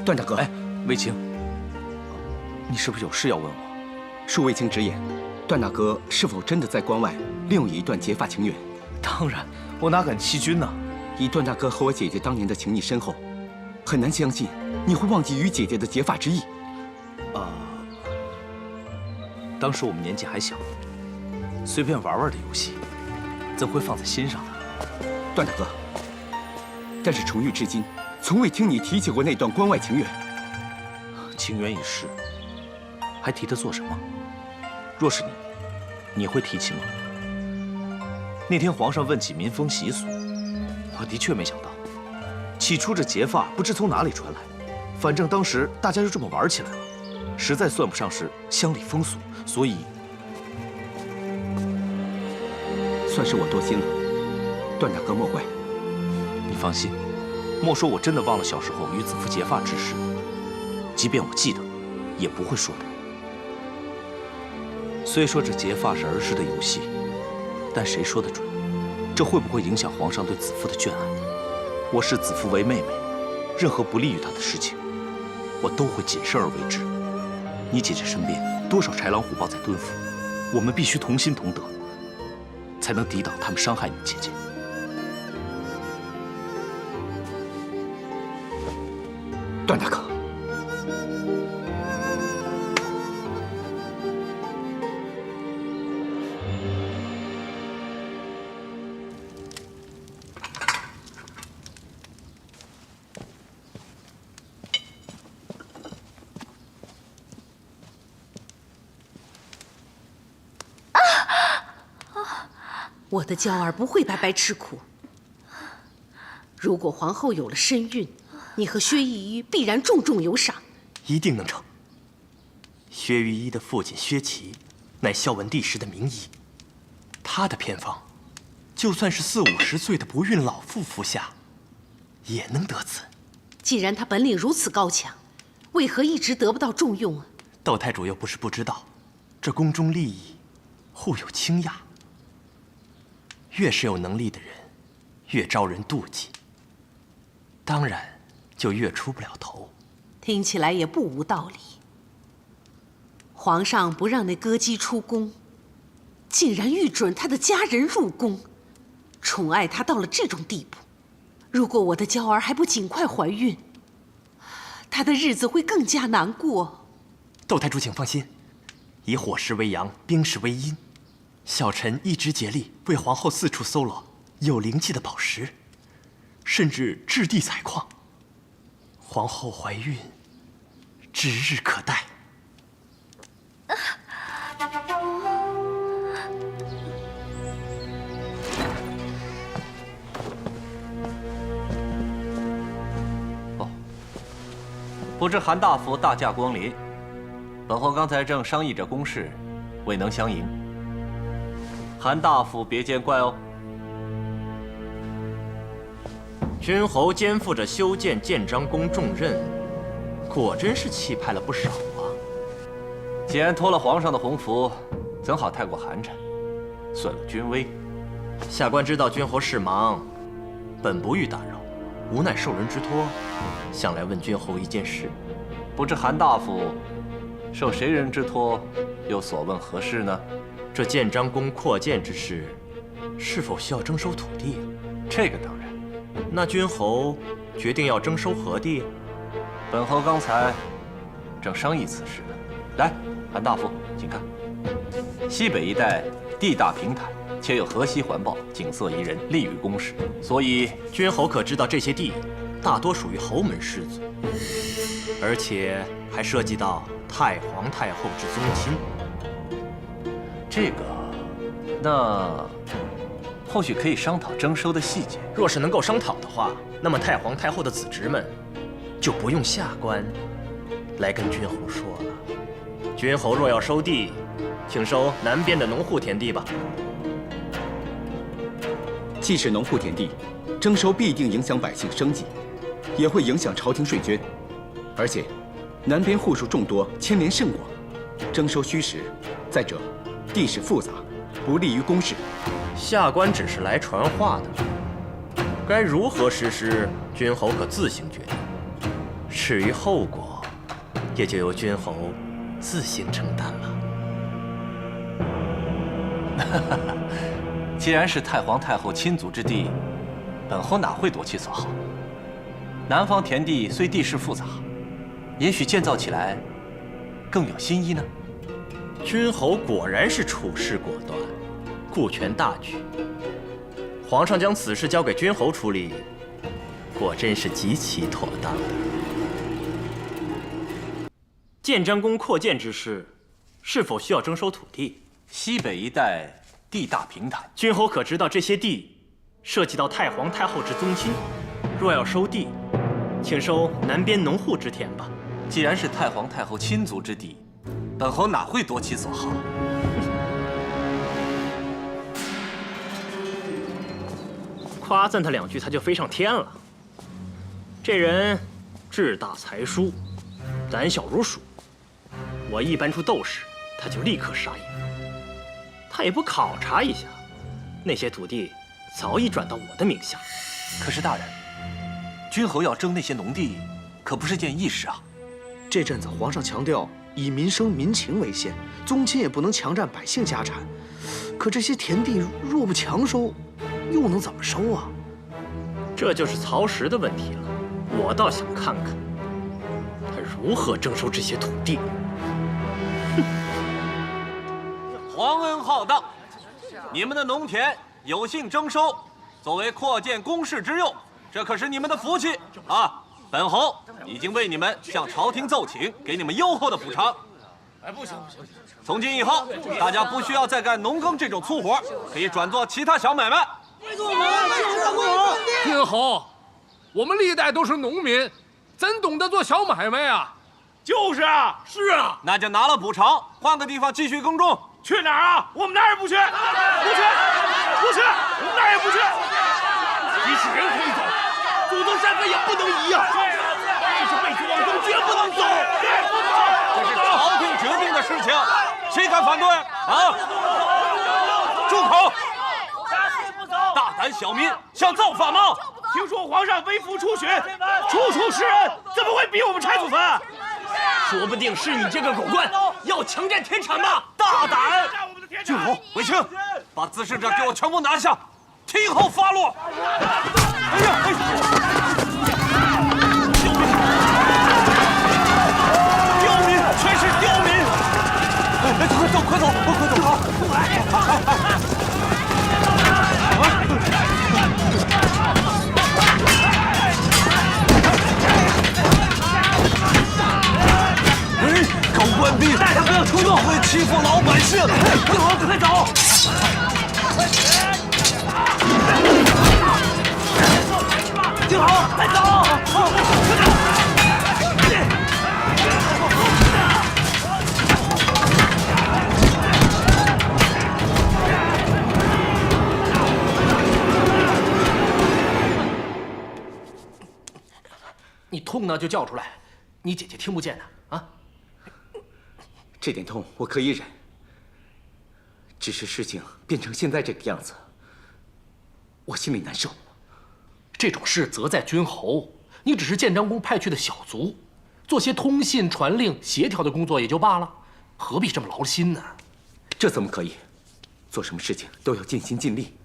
[SPEAKER 12] 段大哥，
[SPEAKER 13] 哎，卫青，你是不是有事要问我？
[SPEAKER 12] 恕卫青直言，段大哥是否真的在关外另有一段结发情缘？
[SPEAKER 13] 当然，我哪敢欺君呢？
[SPEAKER 12] 以段大哥和我姐姐当年的情谊深厚，很难相信你会忘记与姐姐的结发之意。
[SPEAKER 13] 当时我们年纪还小，随便玩玩的游戏，怎会放在心上呢？
[SPEAKER 12] 段大哥，但是重遇至今，从未听你提起过那段关外情缘。
[SPEAKER 13] 情缘已逝，还提它做什么？若是你会提起吗？那天皇上问起民风习俗，我的确没想到。起初这结发不知从哪里传来，反正当时大家就这么玩起来了，实在算不上是乡里风俗，所以
[SPEAKER 12] 算是我多心了，段大哥莫怪。
[SPEAKER 13] 你放心，莫说我真的忘了小时候与子夫结发之事，即便我记得，也不会说的。虽说这结发是儿时的游戏，但谁说得准，这会不会影响皇上对子夫的眷爱？我视子夫为妹妹，任何不利于她的事情，我都会谨慎而为之。你姐姐身边多少豺狼虎豹在蹲伏，我们必须同心同德，才能抵挡他们伤害你姐姐。
[SPEAKER 12] 段大哥，
[SPEAKER 11] 我的娇儿不会白白吃苦。如果皇后有了身孕，你和薛御医必然重重有赏，
[SPEAKER 14] 一定能成。薛御医的父亲薛琦，乃孝文帝时的名医，他的偏方，就算是40、50岁的不孕老妇服下，也能得子。
[SPEAKER 11] 既然他本领如此高强，为何一直得不到重用啊？
[SPEAKER 14] 窦太主又不是不知道，这宫中利益互有倾轧，越是有能力的人，越招人妒忌，当然就越出不了头。
[SPEAKER 11] 听起来也不无道理。皇上不让那歌姬出宫，竟然御准他的家人入宫，宠爱他到了这种地步。如果我的娇儿还不尽快怀孕，她的日子会更加难过。
[SPEAKER 14] 窦太主，请放心，以火石为阳，冰石为阴，小臣一直竭力为皇后四处搜罗有灵气的宝石，甚至置地采矿。皇后怀孕，指日可待。
[SPEAKER 3] 不知韩大夫大驾光临，本侯刚才正商议着公事，未能相迎。韩大夫别见怪哦。
[SPEAKER 14] 君侯肩负着修建建章宫重任，果真是气派了不少啊。
[SPEAKER 3] 既然托了皇上的洪福，怎好太过寒碜，损了君威。
[SPEAKER 14] 下官知道君侯事忙，本不欲打扰，无奈受人之托，想来问君侯一件事。
[SPEAKER 3] 不知韩大夫受谁人之托，又所问何事呢？
[SPEAKER 14] 这建章宫扩建之事，是否需要征收土地？
[SPEAKER 3] 这个当然。
[SPEAKER 14] 那君侯决定要征收何地？
[SPEAKER 3] 本侯刚才正商议此事呢。来，韩大夫，请看，西北一带地大平坦，且有河西环抱，景色宜人，利于宫室。所以
[SPEAKER 14] 君侯可知道，这些地大多属于侯门氏族，而且还涉及到太皇太后之宗亲。
[SPEAKER 3] 这个，那或许可以商讨征收的细节。
[SPEAKER 14] 若是能够商讨的话，那么太皇太后的子侄们就不用下官来跟君侯说了。君侯若要收地，请收南边的农户田地吧。
[SPEAKER 12] 既是农户田地，征收必定影响百姓生计，也会影响朝廷税捐。而且，南边户数众多，牵连甚广，征收虚实。再者，地势复杂，不利于公事。
[SPEAKER 14] 下官只是来传话的，该如何实施，君侯可自行决定。至于后果，也就由君侯自行承担了。
[SPEAKER 3] 既然是太皇太后亲族之地，本侯哪会夺其所好？南方田地虽地势复杂，也许建造起来更有新意呢。
[SPEAKER 14] 君侯果然是处事果断，顾全大局。皇上将此事交给君侯处理，果真是极其妥当的。建章宫扩建之事，是否需要征收土地？
[SPEAKER 3] 西北一带地大平坦，
[SPEAKER 14] 君侯可知道这些地涉及到太皇太后之宗亲？若要收地，请收南边农户之田吧。
[SPEAKER 3] 既然是太皇太后亲族之地，本侯哪会夺其所好？
[SPEAKER 14] 夸赞他2句，他就飞上天了。这人志大才疏，胆小如鼠。我一搬出斗士，他就立刻傻眼。他也不考察一下，那些土地早已转到我的名下。
[SPEAKER 3] 可是大人，君侯要征那些农地，可不是件易事啊。
[SPEAKER 13] 这阵子皇上强调以民生民情为先，宗亲也不能强占百姓家产。可这些田地若不强收，又能怎么收啊？
[SPEAKER 14] 这就是曹石的问题了。我倒想看看他如何征收这些土地。
[SPEAKER 3] 皇恩浩荡，你们的农田有幸征收，作为扩建宫室之用，这可是你们的福气啊！本侯已经为你们向朝廷奏请，给你们优厚的补偿。
[SPEAKER 5] 哎，不行！
[SPEAKER 3] 从今以后，大家不需要再干农耕这种粗活，可以转做其他小买卖。
[SPEAKER 5] 君侯，我们历代都是农民，怎懂得做小买卖啊？
[SPEAKER 3] 就是啊，
[SPEAKER 5] 是啊，
[SPEAKER 3] 那就拿了补偿，换个地方继续耕种。
[SPEAKER 5] 去哪儿啊？我们哪儿也不去，不去，我们哪儿也不去。即使人可以走，祖宗山河也不能移啊！这是背水往东，绝不能走。
[SPEAKER 3] 这是朝廷决定的事情，谁敢反对啊？住口！大胆小民，想造反吗？
[SPEAKER 5] 听说皇上微服出巡，处处施恩，怎么会逼我们拆祖坟？
[SPEAKER 14] 说不定是你这个狗官要强占田产吧！
[SPEAKER 3] 大胆！郡侯、韦青，把滋事者给我全部拿下，听候发落。哎呀！刁民，全是刁民！哎，快走，快走，快走！好。狗官兵，带他不要冲动，会欺负老百姓。郡侯，快走！郡侯，快走！
[SPEAKER 5] 你痛呢就叫出来，你姐姐听不见呢啊！
[SPEAKER 12] 这点痛我可以忍，只是事情变成现在这个样子，我心里难受。
[SPEAKER 5] 这种事责在君侯，你只是建章宫派去的小卒，做些通信传令、协调的工作也就罢了，何必这么劳心呢？
[SPEAKER 12] 这怎么可以？做什么事情都要尽心尽力。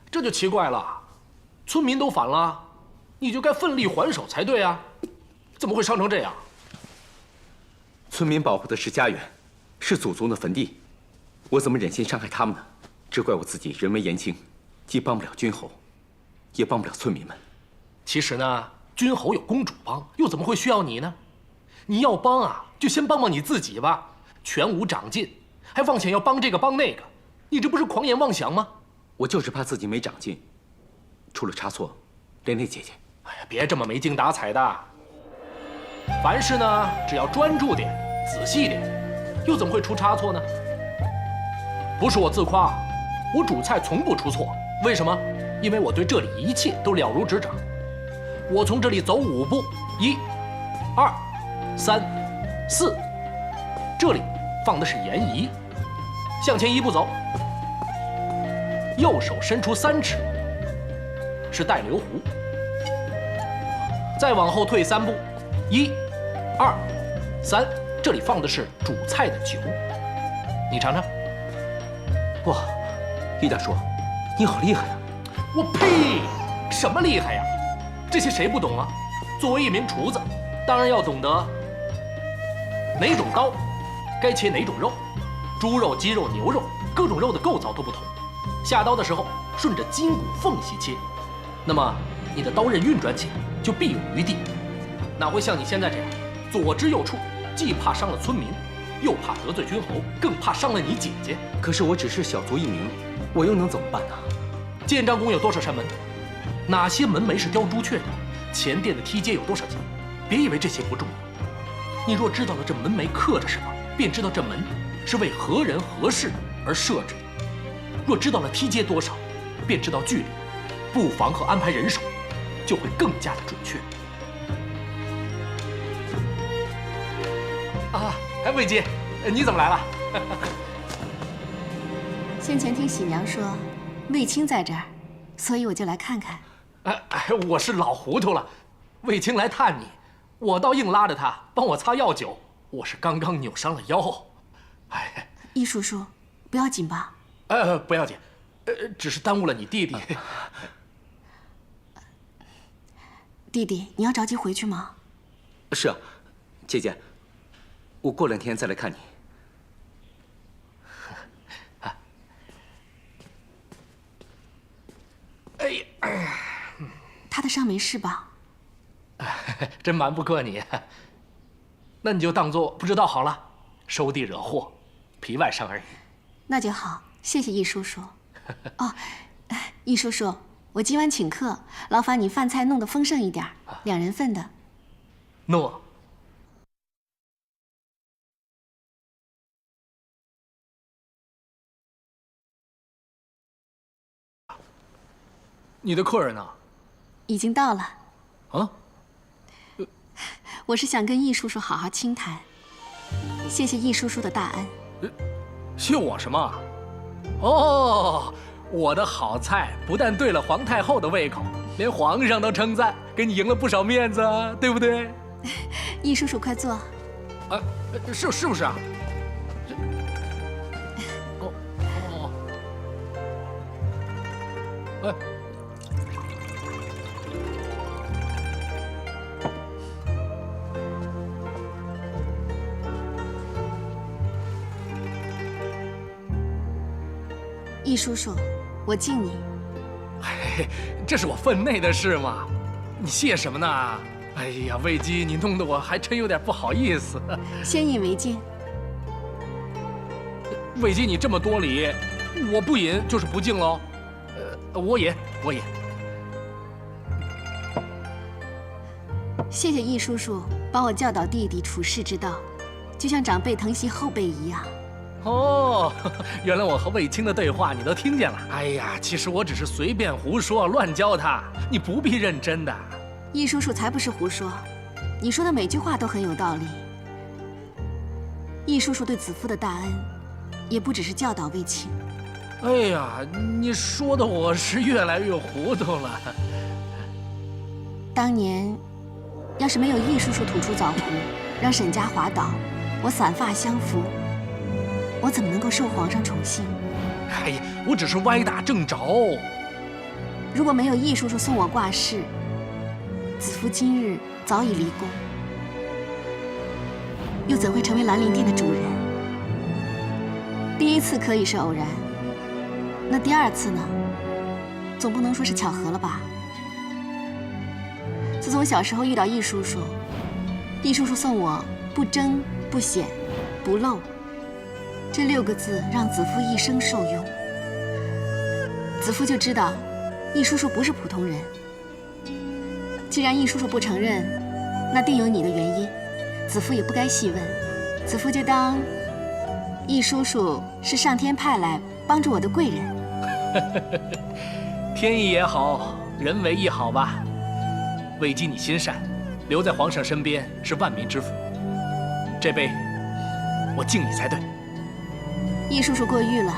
[SPEAKER 5] 这就奇怪了，村民都反了，你就该奋力还手才对啊！怎么会伤成这样？
[SPEAKER 12] 村民保护的是家园，是祖宗的坟地，我怎么忍心伤害他们呢？只怪我自己人微言轻，既帮不了君侯，也帮不了村民们。
[SPEAKER 5] 其实呢，君侯有公主帮，又怎么会需要你呢？你要帮啊，就先帮帮你自己吧。全无长进，还妄想要帮这个帮那个，你这不是狂言妄想吗？
[SPEAKER 12] 我就是怕自己没长进，出了差错，连累姐姐。
[SPEAKER 5] 哎呀，别这么没精打采的。凡事呢，只要专注点、仔细点，又怎么会出差错呢？不是我自夸，我煮菜从不出错。为什么？因为我对这里一切都了如指掌。我从这里走5步，1、2、3、4，这里放的是盐仪。向前1步走，右手伸出3尺，是带流壶。再往后退3步，1、2、3，这里放的是煮菜的酒。你尝尝。
[SPEAKER 12] 哇，易大叔，你好厉害啊！
[SPEAKER 5] 我呸！什么厉害呀？这些谁不懂啊？作为一名厨子，当然要懂得哪种刀该切哪种肉，猪肉、鸡肉、牛肉，各种肉的构造都不同。下刀的时候顺着筋骨缝隙切，那么你的刀刃运转起来就必有余地，哪会像你现在这样左支右绌，既怕伤了村民，又怕得罪君侯，更怕伤了你姐姐。
[SPEAKER 12] 可是我只是小卒一名，我又能怎么办呢？
[SPEAKER 5] 建章宫有多少扇门？哪些门楣是雕朱雀的？前殿的梯阶有多少级？别以为这些不重要。你若知道了这门楣刻着什么，便知道这门是为何人何事而设置的；若知道了梯阶多少，便知道距离、布防和安排人手，就会更加的准确。啊，魏姬，你怎么来了？
[SPEAKER 7] 先前听喜娘说，卫青在这儿，所以我就来看看。
[SPEAKER 5] 我是老糊涂了，卫青来探你，我倒硬拉着他帮我擦药酒。我是刚刚扭伤了腰。
[SPEAKER 7] 易叔叔，不要紧吧？
[SPEAKER 5] 不要紧，只是耽误了你弟弟。
[SPEAKER 7] 弟弟，你要着急回去吗？
[SPEAKER 12] 是啊，姐姐，我过2天再来看你。
[SPEAKER 7] 他的伤没事吧？
[SPEAKER 5] 真瞒不过你。那你就当做不知道好了，收地惹祸，皮外伤而已。
[SPEAKER 7] 那就好，谢谢易叔叔。哦，易叔叔，我今晚请客，劳烦你饭菜弄得丰盛一点，2人份的。
[SPEAKER 5] 诺。你的客人呢？
[SPEAKER 7] 已经到了。
[SPEAKER 5] 啊？
[SPEAKER 7] 我是想跟易叔叔好好倾谈，谢谢易叔叔的大恩。
[SPEAKER 5] 谢我什么？哦，我的好菜不但对了皇太后的胃口，连皇上都称赞，给你赢了不少面子，对不对？
[SPEAKER 7] 易叔叔快坐。
[SPEAKER 5] 是不是啊？
[SPEAKER 7] 易叔叔，我敬你。
[SPEAKER 5] 这是我分内的事嘛，你谢什么呢？哎呀，魏姬，你弄得我还真有点不好意思。
[SPEAKER 7] 先饮为敬。
[SPEAKER 5] 魏姬，你这么多礼，我不饮就是不敬喽。我饮。
[SPEAKER 7] 谢谢易叔叔帮我教导弟弟处世之道，就像长辈疼惜后辈一样。
[SPEAKER 5] 哦，原来我和卫青的对话你都听见了。哎呀，其实我只是随便胡说，乱教他，你不必认真的。
[SPEAKER 7] 易叔叔才不是胡说，你说的每句话都很有道理。易叔叔对子夫的大恩，也不只是教导卫青。
[SPEAKER 5] 哎呀，你说的我是越来越糊涂了。
[SPEAKER 7] 当年，要是没有易叔叔吐出枣核，让沈家滑倒，我散发相扶，我怎么能够受皇上宠幸？
[SPEAKER 5] 哎呀，我只是歪打正着。
[SPEAKER 7] 如果没有易叔叔送我挂饰，子夫今日早已离宫，又怎会成为兰陵殿的主人？第一次可以是偶然，那第2次呢？总不能说是巧合了吧？自从小时候遇到易叔叔，易叔叔送我不争不显不露这6个字，让子夫一生受用。子夫就知道易叔叔不是普通人。既然易叔叔不承认，那定有你的原因，子夫也不该细问。子夫就当易叔叔是上天派来帮助我的贵人。
[SPEAKER 5] 天意也好，人为亦好吧。魏姬你心善，留在皇上身边是万民之福。这杯我敬你才对。
[SPEAKER 7] 易叔叔过誉了，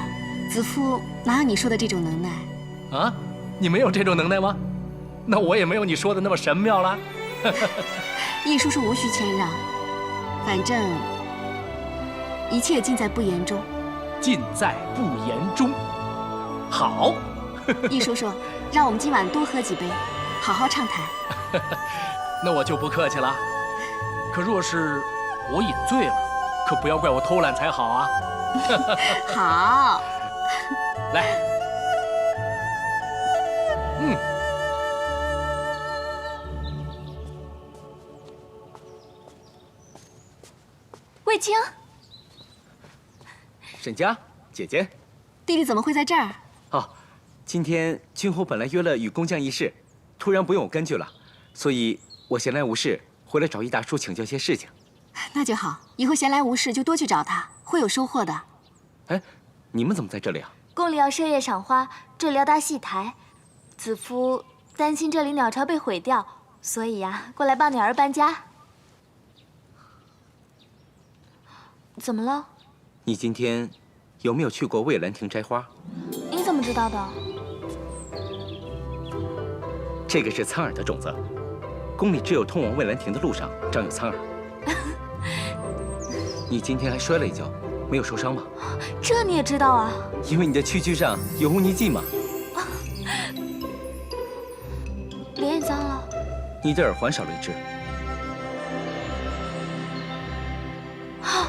[SPEAKER 7] 子夫哪有你说的这种能耐？
[SPEAKER 5] 啊，你没有这种能耐吗？那我也没有你说的那么神妙了。
[SPEAKER 7] 易叔叔无需谦让，反正一切尽在不言中。
[SPEAKER 5] 尽在不言中。好。
[SPEAKER 7] 易叔叔，让我们今晚多喝几杯，好好畅谈。
[SPEAKER 5] 那我就不客气了。可若是我饮醉了，可不要怪我偷懒才好啊。
[SPEAKER 7] 好。
[SPEAKER 5] 来。
[SPEAKER 8] 卫青，
[SPEAKER 12] 沈家，姐姐，
[SPEAKER 7] 弟弟怎么会在这儿？
[SPEAKER 12] 哦，今天君侯本来约了与工匠议事，突然不用我跟去了，所以我闲来无事回来找易大叔请教些事情。
[SPEAKER 7] 那就好，以后闲来无事就多去找他，会有收获的。
[SPEAKER 12] 哎，你们怎么在这里啊？
[SPEAKER 8] 宫里要设夜赏花，这里要搭戏台。子夫担心这里鸟巢被毁掉，所以呀，过来帮女儿搬家。怎么了？
[SPEAKER 12] 你今天有没有去过蔚兰亭摘花？
[SPEAKER 8] 你怎么知道的？
[SPEAKER 12] 这个是苍耳的种子，宫里只有通往蔚兰亭的路上长有苍耳。你今天还摔了一跤，没有受伤吗？
[SPEAKER 8] 这你也知道啊？
[SPEAKER 12] 因为你的躯躯上有污泥迹嘛。
[SPEAKER 8] 脸也脏了。
[SPEAKER 12] 你的耳环少了一只。
[SPEAKER 8] 啊，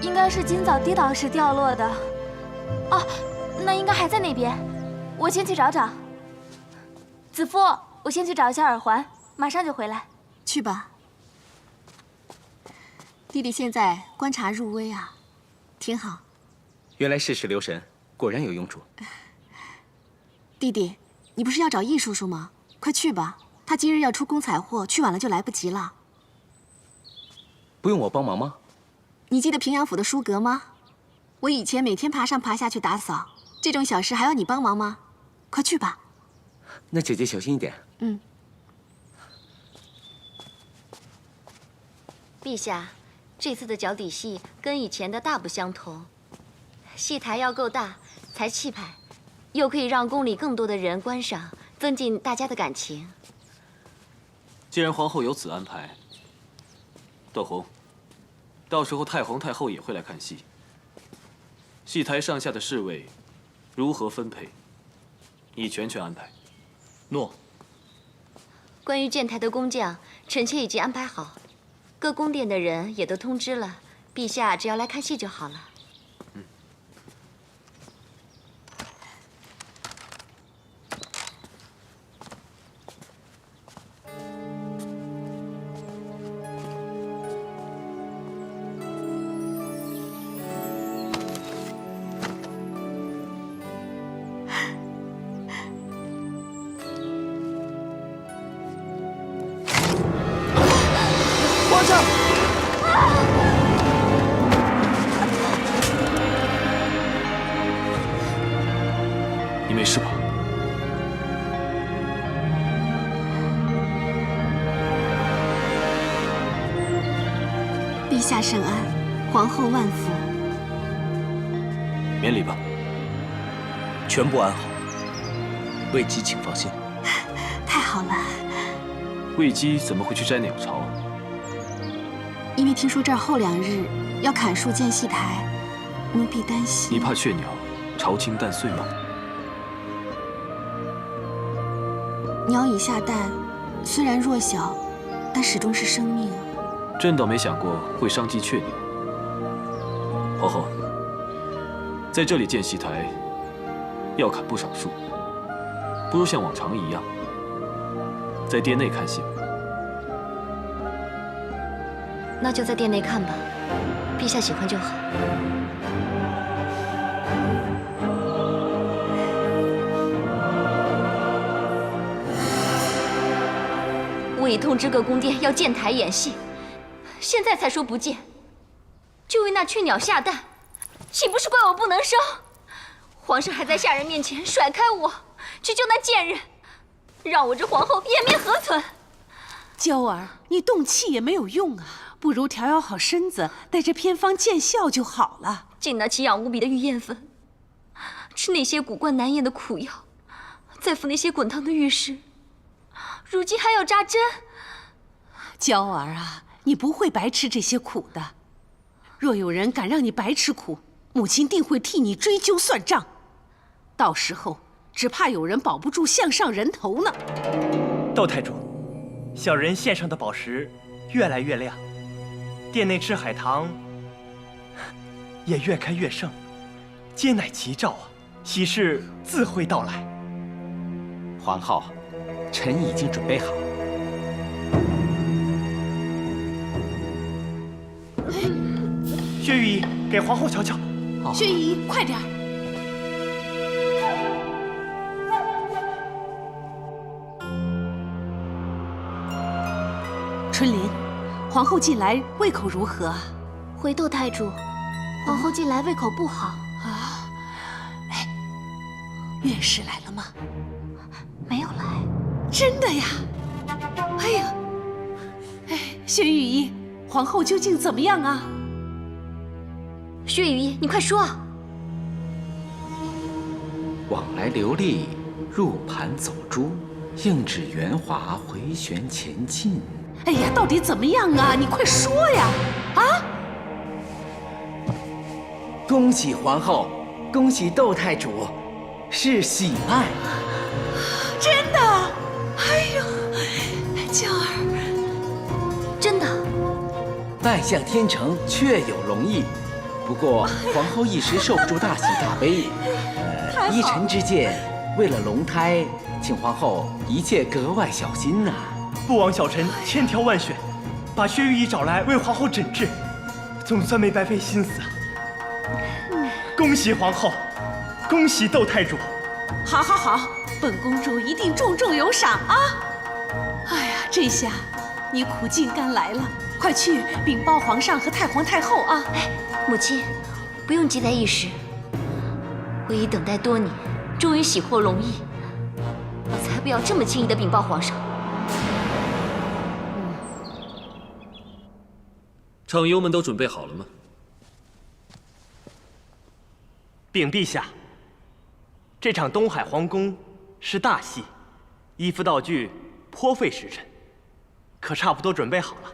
[SPEAKER 8] 应该是今早跌倒时掉落的。哦，那应该还在那边，我先去找找。子夫，我先去找一下耳环，马上就回来。
[SPEAKER 7] 去吧。弟弟现在观察入微啊，挺好。
[SPEAKER 12] 原来事事留神，果然有用处。
[SPEAKER 7] 弟弟，你不是要找易叔叔吗？快去吧，他今日要出宫采货，去晚了就来不及了。
[SPEAKER 12] 不用我帮忙吗？
[SPEAKER 7] 你记得平阳府的书阁吗？我以前每天爬上爬下去打扫，这种小事还要你帮忙吗？快去吧。
[SPEAKER 12] 那姐姐小心一点。
[SPEAKER 7] 嗯。
[SPEAKER 9] 陛下，这次的脚底戏跟以前的大不相同，戏台要够大才气派，又可以让宫里更多的人观赏，增进大家的感情。
[SPEAKER 2] 既然皇后有此安排，窦红，到时候太皇太后也会来看戏。戏台上下的侍卫如何分配，你全权安排。
[SPEAKER 14] 诺。
[SPEAKER 9] 关于建台的工匠，臣妾已经安排好，各宫殿的人也都通知了，陛下只要来看戏就好了。
[SPEAKER 13] 皇上！
[SPEAKER 2] 你没事吧？
[SPEAKER 7] 陛下圣安，皇后万福。
[SPEAKER 2] 免礼吧。
[SPEAKER 13] 全部安好，魏姬请放心。
[SPEAKER 7] 太好了。
[SPEAKER 2] 魏姬怎么会去摘鸟巢啊？
[SPEAKER 7] 因为听说这儿后2日要砍树建戏台，奴婢担心。
[SPEAKER 2] 你怕雀鸟巢清蛋碎吗？
[SPEAKER 7] 鸟已下蛋，虽然弱小，但始终是生命啊。
[SPEAKER 2] 朕倒没想过会伤及雀鸟。皇后，在这里建戏台，要砍不少树，不如像往常一样，在殿内看戏吧。
[SPEAKER 9] 那就在殿内看吧，陛下喜欢就好。我已通知各宫殿要建台演戏，现在才说不建，就为那雀鸟下蛋，岂不是怪我不能生？皇上还在下人面前甩开我，去救那贱人，让我这皇后颜面何存？
[SPEAKER 11] 娇儿，你动气也没有用啊，不如调养好身子，带着偏方见效就好了。
[SPEAKER 9] 进那奇痒无比的玉燕粉，吃那些古怪难咽的苦药，再服那些滚烫的玉石，如今还要扎针。
[SPEAKER 11] 娇儿啊，你不会白吃这些苦的。若有人敢让你白吃苦，母亲定会替你追究算账。到时候只怕有人保不住项上人头呢。
[SPEAKER 14] 窦太主，小人献上的宝石越来越亮，殿内赤海棠也越开越盛，皆乃吉兆啊！喜事自会到来。
[SPEAKER 12] 皇后，臣已经准备好。
[SPEAKER 14] 薛御医，给皇后瞧瞧。
[SPEAKER 11] 薛御医，快点儿！春林，皇后近来胃口如何？
[SPEAKER 8] 回窦太主，皇后近来胃口不好
[SPEAKER 11] 啊。哎，院士来了吗？
[SPEAKER 8] 没有来。
[SPEAKER 11] 真的呀？哎呀，哎，薛御医，皇后究竟怎么样啊？
[SPEAKER 9] 薛御医，你快说啊！
[SPEAKER 15] 往来流利，入盘走珠，应指圆滑，回旋前进。
[SPEAKER 11] 哎呀，到底怎么样啊？你快说呀！啊！
[SPEAKER 12] 恭喜皇后，恭喜窦太主，是喜脉。
[SPEAKER 11] 真的？哎呦，娇儿，
[SPEAKER 8] 真的。
[SPEAKER 12] 拜相天成，确有容易。不过皇后一时受不住大喜大悲，依臣之见，为了龙胎，请皇后一切格外小心呐。
[SPEAKER 14] 不枉小臣千挑万选，把薛御医找来为皇后诊治，总算没白费心思啊！恭喜皇后，恭喜窦太主！
[SPEAKER 11] 好，好，好，本公主一定重重有赏啊！哎呀，这下你苦尽甘来了，快去禀报皇上和太皇太后啊！
[SPEAKER 9] 哎，母亲，不用急在一时，我已等待多年，终于喜获龙翼，我才不要这么轻易的禀报皇上。
[SPEAKER 2] 唱优们都准备好了吗？
[SPEAKER 14] 禀陛下，这场东海皇宫是大戏，衣服道具颇费时辰，可差不多准备好了，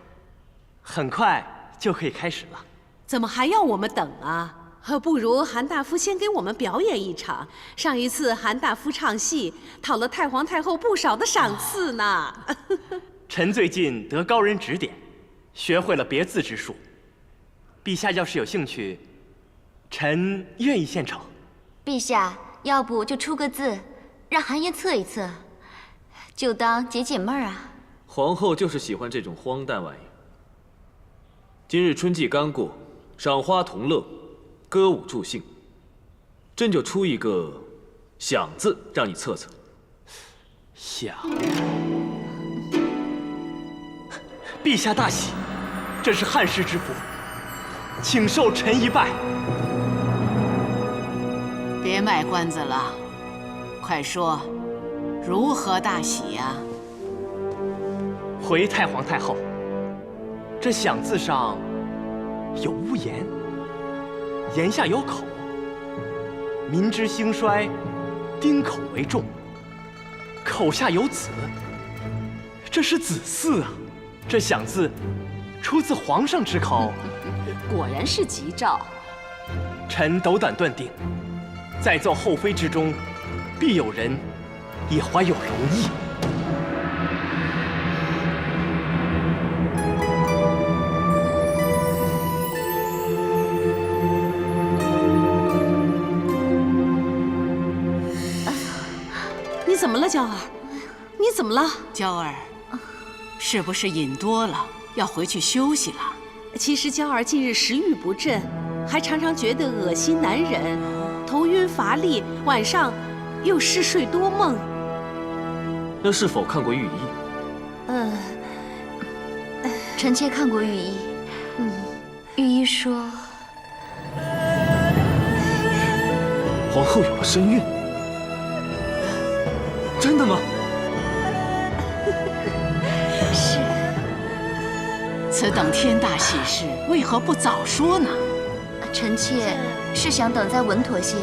[SPEAKER 14] 很快就可以开始了。
[SPEAKER 11] 怎么还要我们等啊？不如韩大夫先给我们表演一场。上一次韩大夫唱戏，讨了太皇太后不少的赏赐呢。
[SPEAKER 14] 臣最近得高人指点，学会了别字之术。陛下要是有兴趣，臣愿意献丑。
[SPEAKER 9] 陛下，要不就出个字，让韩爷测一测，就当解解闷儿啊。
[SPEAKER 2] 皇后就是喜欢这种荒诞玩意。今日春季刚过，赏花同乐，歌舞助兴，朕就出一个“想”字让你测测。
[SPEAKER 14] 想。陛下大喜，这是汉室之福，请受臣一拜。
[SPEAKER 11] 别卖关子了，快说，如何大喜呀？
[SPEAKER 14] 回太皇太后，这“想”字上有屋檐，檐下有口，民之兴衰，丁口为重。口下有子，这是子嗣啊！这“想”字出自皇上之口，
[SPEAKER 11] 果然是吉兆。
[SPEAKER 14] 臣斗胆断定，在座后妃之中，必有人也怀有容易。
[SPEAKER 11] 你怎么了，娇儿？你怎么了，娇儿？是不是饮多了，要回去休息了？其实娇儿近日食欲不振，还常常觉得恶心难忍，头晕乏力，晚上又嗜睡多梦。
[SPEAKER 2] 那是否看过御医？
[SPEAKER 9] 臣妾看过御医，御医说
[SPEAKER 2] 皇后有了身孕，真的吗？
[SPEAKER 11] 是。此等天大喜事，为何不早说呢？
[SPEAKER 9] 臣妾是想等再稳妥些，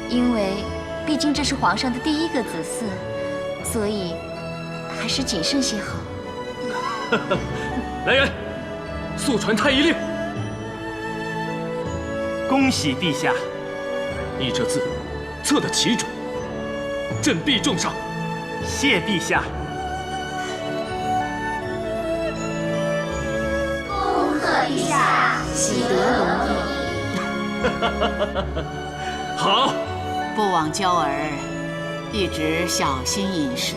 [SPEAKER 9] 因为毕竟这是皇上的第一个子嗣，所以还是谨慎些好。
[SPEAKER 2] 来人，速传太医令。
[SPEAKER 14] 恭喜陛下！
[SPEAKER 2] 你这字测得奇准，朕必重赏。
[SPEAKER 14] 谢陛下。
[SPEAKER 8] 恭贺陛下，喜得龙翼。
[SPEAKER 2] 好，
[SPEAKER 11] 不枉娇儿一直小心饮食，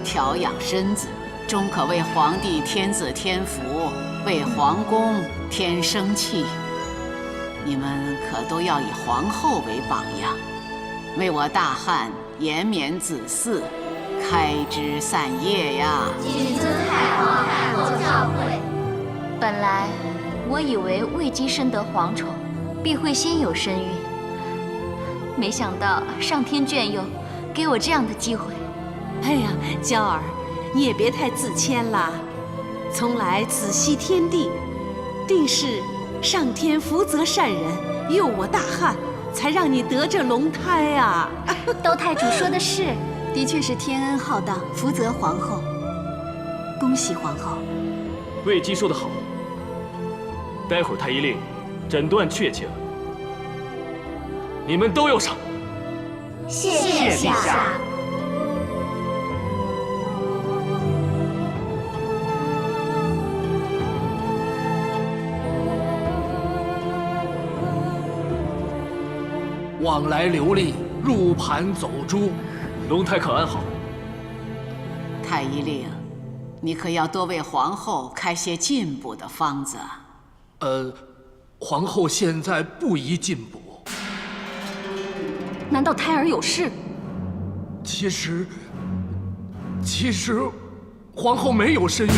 [SPEAKER 11] 调养身子，终可为皇帝添子添福，为皇宫添生气。你们可都要以皇后为榜样，为我大汉延绵子嗣，开枝散叶呀！
[SPEAKER 8] 谨遵太皇太后诏会。
[SPEAKER 9] 本来我以为未经深得皇宠，必会先有身孕，没想到上天眷佑，给我这样的机会。
[SPEAKER 11] 哎呀，娇儿，你也别太自谦啦。从来子系天地，定是上天福泽善人，佑我大汉，才让你得这龙胎啊！
[SPEAKER 8] 窦太主说的是，
[SPEAKER 7] 的确是天恩浩荡，福泽皇后。恭喜皇后。
[SPEAKER 2] 魏姬说得好，待会儿太医令诊断确切了，你们都有赏。
[SPEAKER 8] 谢陛下。
[SPEAKER 5] 往来流利，入盘走珠，
[SPEAKER 2] 龙胎可安好？
[SPEAKER 11] 太医令，你可要多为皇后开些进补的方子。
[SPEAKER 5] 皇后现在不宜进补。
[SPEAKER 4] 难道胎儿有事？
[SPEAKER 5] 其实，皇后没有身孕。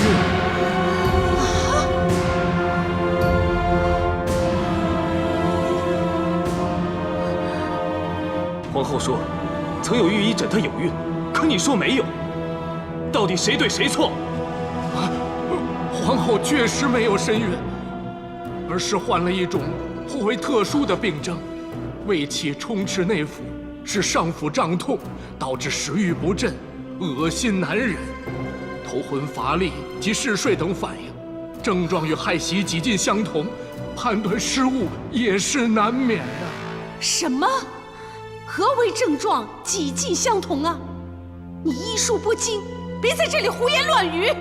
[SPEAKER 2] 皇后说，曾有御医诊她有孕，可你说没有，到底谁对谁错？
[SPEAKER 5] 皇后确实没有身孕，而是患了一种颇为特殊的病症，胃气充斥内腹，使上腹胀痛，导致食欲不振、恶心难忍、头昏乏力及嗜睡等反应，症状与害喜几近相同，判断失误也是难免的。
[SPEAKER 11] 什么？何为症状几近相同啊？你医术不精，别在这里胡言乱语。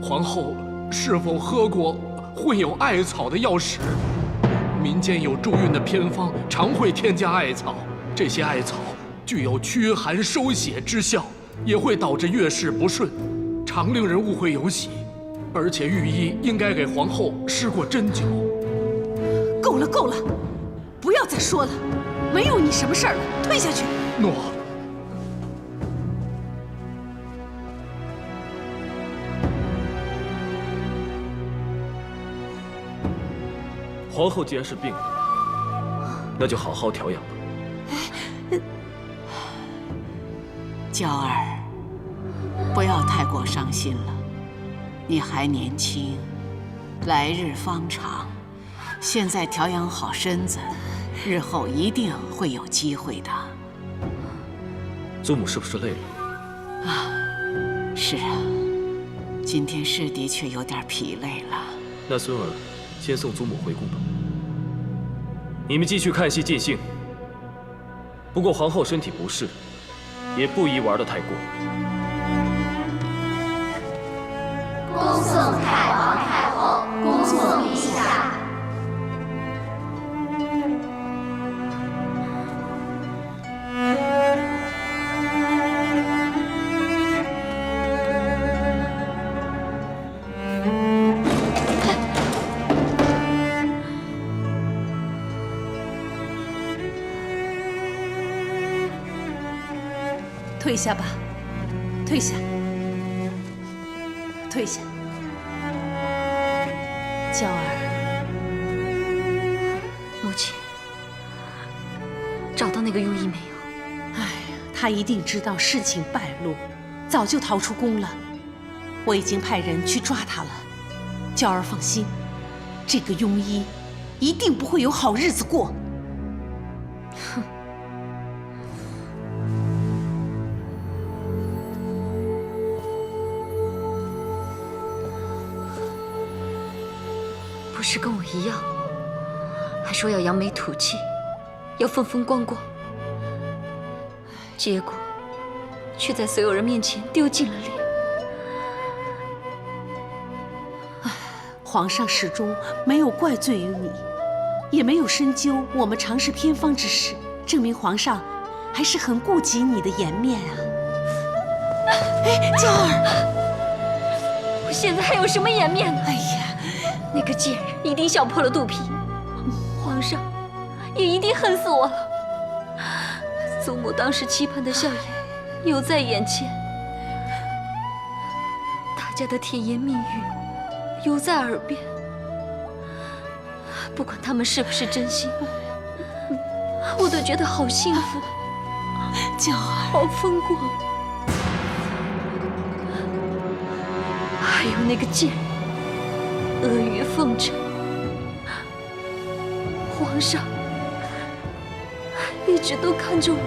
[SPEAKER 5] 皇后是否喝过混有艾草的药食？民间有助孕的偏方，常会添加艾草。这些艾草具有驱寒收血之效，也会导致月事不顺，常令人误会有喜。而且御医应该给皇后施过针灸。
[SPEAKER 11] 够了，够了，不要再说了。没有你什么事儿了，退下去。
[SPEAKER 5] 诺。
[SPEAKER 2] 皇后既然是病了，那就好好调养吧。
[SPEAKER 11] 娇儿，不要太过伤心了，你还年轻，来日方长，现在调养好身子，日后一定会有机会的。
[SPEAKER 2] 祖母是不是累了？
[SPEAKER 11] 啊，是啊，今天是的确有点疲累了。
[SPEAKER 2] 那孙儿先送祖母回宫吧。你们继续看戏尽兴。不过皇后身体不适，也不宜玩得太过。
[SPEAKER 8] 恭送太皇太后，恭送陛下。
[SPEAKER 11] 退下吧，退下，退下。娇儿，
[SPEAKER 9] 母亲，找到那个庸医没有？
[SPEAKER 11] 哎呀，他一定知道事情败露，早就逃出宫了。我已经派人去抓他了。娇儿放心，这个庸医一定不会有好日子过。
[SPEAKER 9] 哼。不是跟我一样，还说要扬眉吐气，要风风光光，结果却在所有人面前丢尽了脸。
[SPEAKER 11] 皇上始终没有怪罪于你，也没有深究我们常试偏方之事，证明皇上还是很顾及你的颜面啊。哎，娇儿，
[SPEAKER 9] 我现在还有什么颜面呢？
[SPEAKER 11] 哎呀！
[SPEAKER 9] 那个贱人一定笑破了肚皮，皇上也一定恨死我了。祖母当时期盼的笑颜犹在眼前，大家的甜言蜜语犹在耳边。不管他们是不是真心，我都觉得好幸福，
[SPEAKER 11] 娇儿，
[SPEAKER 9] 好风光。还有那个贱人，阿谀奉承。皇上一直都看着我，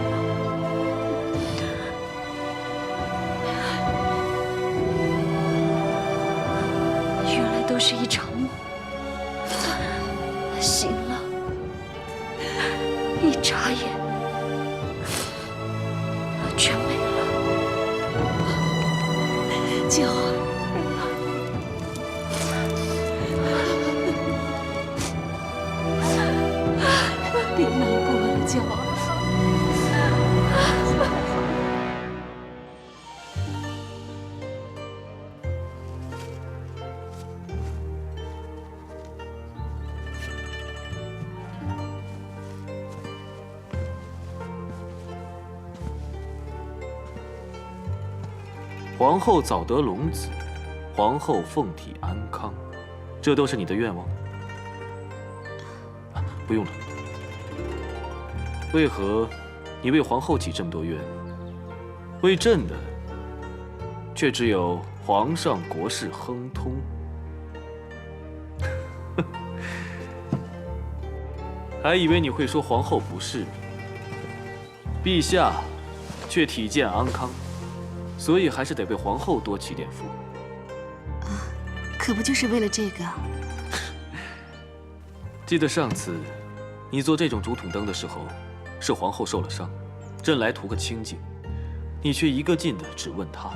[SPEAKER 9] 原来都是一场梦。醒了，一眨眼，全没了。
[SPEAKER 11] 娇儿，别难过了，娇儿。
[SPEAKER 2] 皇后早得龙子，皇后凤体安康，这都是你的愿望？不用了。为何你为皇后起这么多愿，为朕的却只有皇上国事亨通？还以为你会说皇后不是，陛下却体健安康。所以还是得为皇后多祈点福。
[SPEAKER 7] 可不就是为了这个？
[SPEAKER 2] 记得上次你做这种竹筒灯的时候，是皇后受了伤，朕来图个清静，你却一个劲的只问她，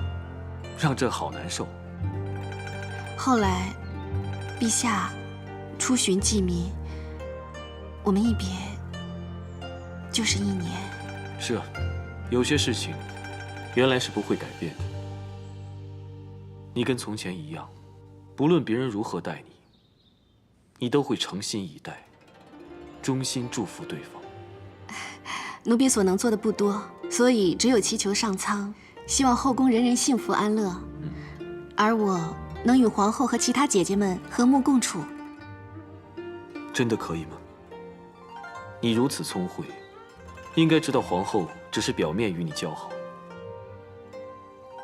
[SPEAKER 2] 让朕好难受。
[SPEAKER 7] 后来，陛下出巡济民，我们一别就是1年。
[SPEAKER 2] 是啊，有些事情原来是不会改变的。你跟从前一样，不论别人如何待你，你都会诚心以待，衷心祝福对方。
[SPEAKER 7] 奴婢所能做的不多，所以只有祈求上苍，希望后宫人人幸福安乐，而我能与皇后和其他姐姐们和睦共处。
[SPEAKER 2] 真的可以吗？你如此聪慧，应该知道皇后只是表面与你交好。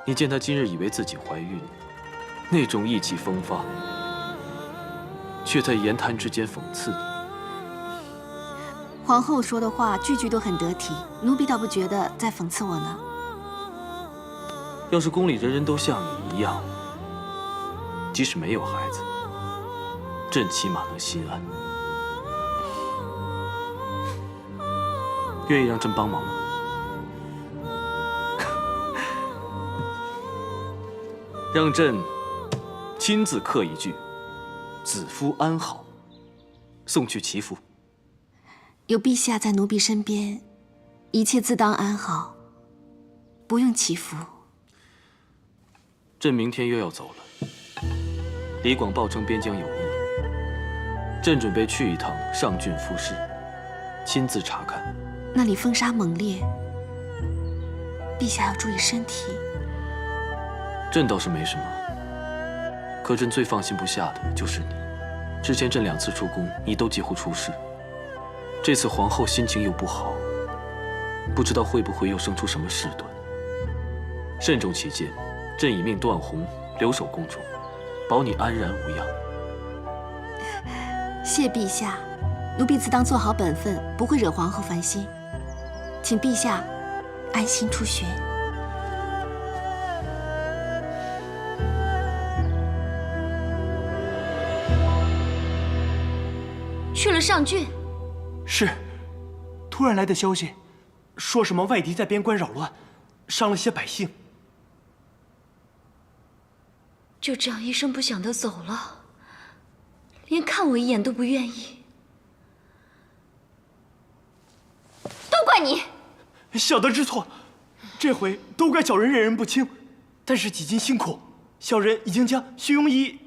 [SPEAKER 2] 你见她今日以为自己怀孕，那种意气风发，却在言谈之间讽刺你。
[SPEAKER 7] 皇后说的话句句都很得体，奴婢倒不觉得在讽刺我呢。
[SPEAKER 2] 要是宫里人人都像你一样，即使没有孩子，朕起码能心安。愿意让朕帮忙吗？让朕亲自刻一句“子夫安好”，送去祈福。
[SPEAKER 7] 有陛下在奴婢身边，一切自当安好，不用祈福。
[SPEAKER 2] 朕明天又要走了。李广报称边疆有异，朕准备去一趟上郡复试，亲自查看。
[SPEAKER 7] 那里风沙猛烈，陛下要注意身体。
[SPEAKER 2] 朕倒是没什么，可朕最放心不下的就是你。之前朕2次出宫，你都几乎出事。这次皇后心情又不好，不知道会不会又生出什么事端。慎重起见，朕已命段宏留守宫中，保你安然无恙。
[SPEAKER 7] 谢陛下，奴婢自当做好本分，不会惹皇后烦心。请陛下安心出巡。
[SPEAKER 9] 去了上郡。
[SPEAKER 14] 是，突然来的消息，说什么外敌在边关扰乱，伤了些百姓。
[SPEAKER 9] 就这样一声不响的走了，连看我一眼都不愿意。都怪你！
[SPEAKER 14] 小的知错，这回都怪小人认人不清，但是几经辛苦，小人已经将徐庸仪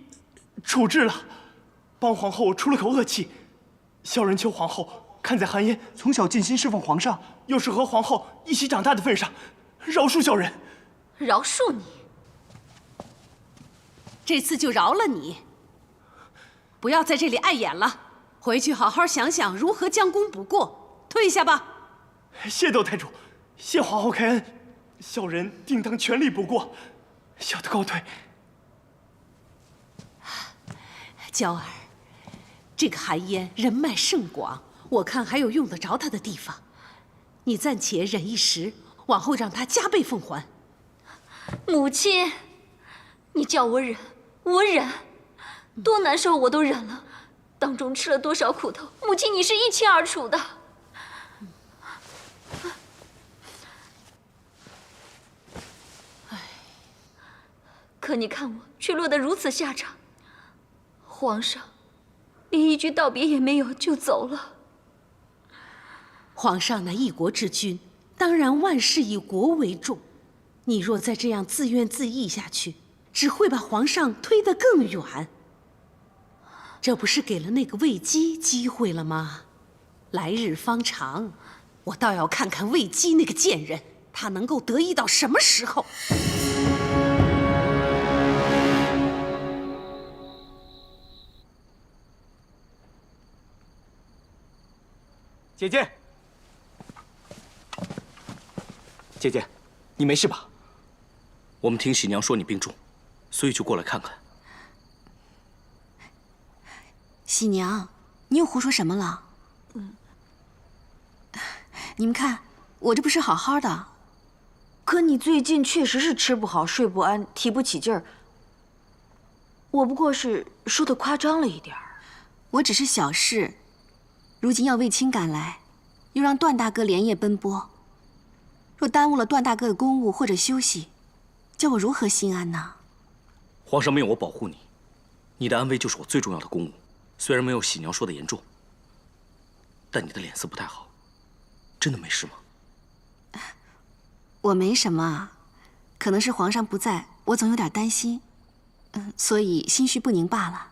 [SPEAKER 14] 处置了，帮皇后出了口恶气。小人求皇后
[SPEAKER 12] 看在韩嫣从小尽心侍奉皇上，又是和皇后一起长大的份上，饶恕小人。
[SPEAKER 4] 饶恕你？
[SPEAKER 11] 这次就饶了你。不要在这里碍眼了，回去好好想想如何将功补过。退下吧。
[SPEAKER 12] 谢窦太主，谢皇后开恩，小人定当全力补过。小的告退。
[SPEAKER 11] 娇儿，这个韩嫣人脉甚广，我看还有用得着她的地方。你暂且忍一时，往后让她加倍奉还。
[SPEAKER 9] 母亲，你叫我忍，我忍，多难受我都忍了，当中吃了多少苦头，母亲你是一清二楚的。可你看我却落得如此下场，皇上连一句道别也没有就走了。
[SPEAKER 11] 皇上那一国之君，当然万事以国为重。你若再这样自怨自艾下去，只会把皇上推得更远。这不是给了那个魏姬机会了吗？来日方长，我倒要看看魏姬那个贱人，她能够得意到什么时候。
[SPEAKER 12] 姐姐，姐姐，你没事吧？
[SPEAKER 13] 我们听喜娘说你病重，所以就过来看看。
[SPEAKER 7] 喜娘，你又胡说什么了？你们看，我这不是好好的。
[SPEAKER 10] 可你最近确实是吃不好、睡不安、提不起劲儿。我不过是说的夸张了一点儿。
[SPEAKER 7] 我只是小事，如今要卫青赶来，又让段大哥连夜奔波，若耽误了段大哥的公务或者休息，叫我如何心安呢？
[SPEAKER 13] 皇上命我保护你，你的安危就是我最重要的公务。虽然没有喜娘说的严重，但你的脸色不太好，真的没事吗？
[SPEAKER 7] 我没什么，可能是皇上不在，我总有点担心，所以心绪不宁罢了。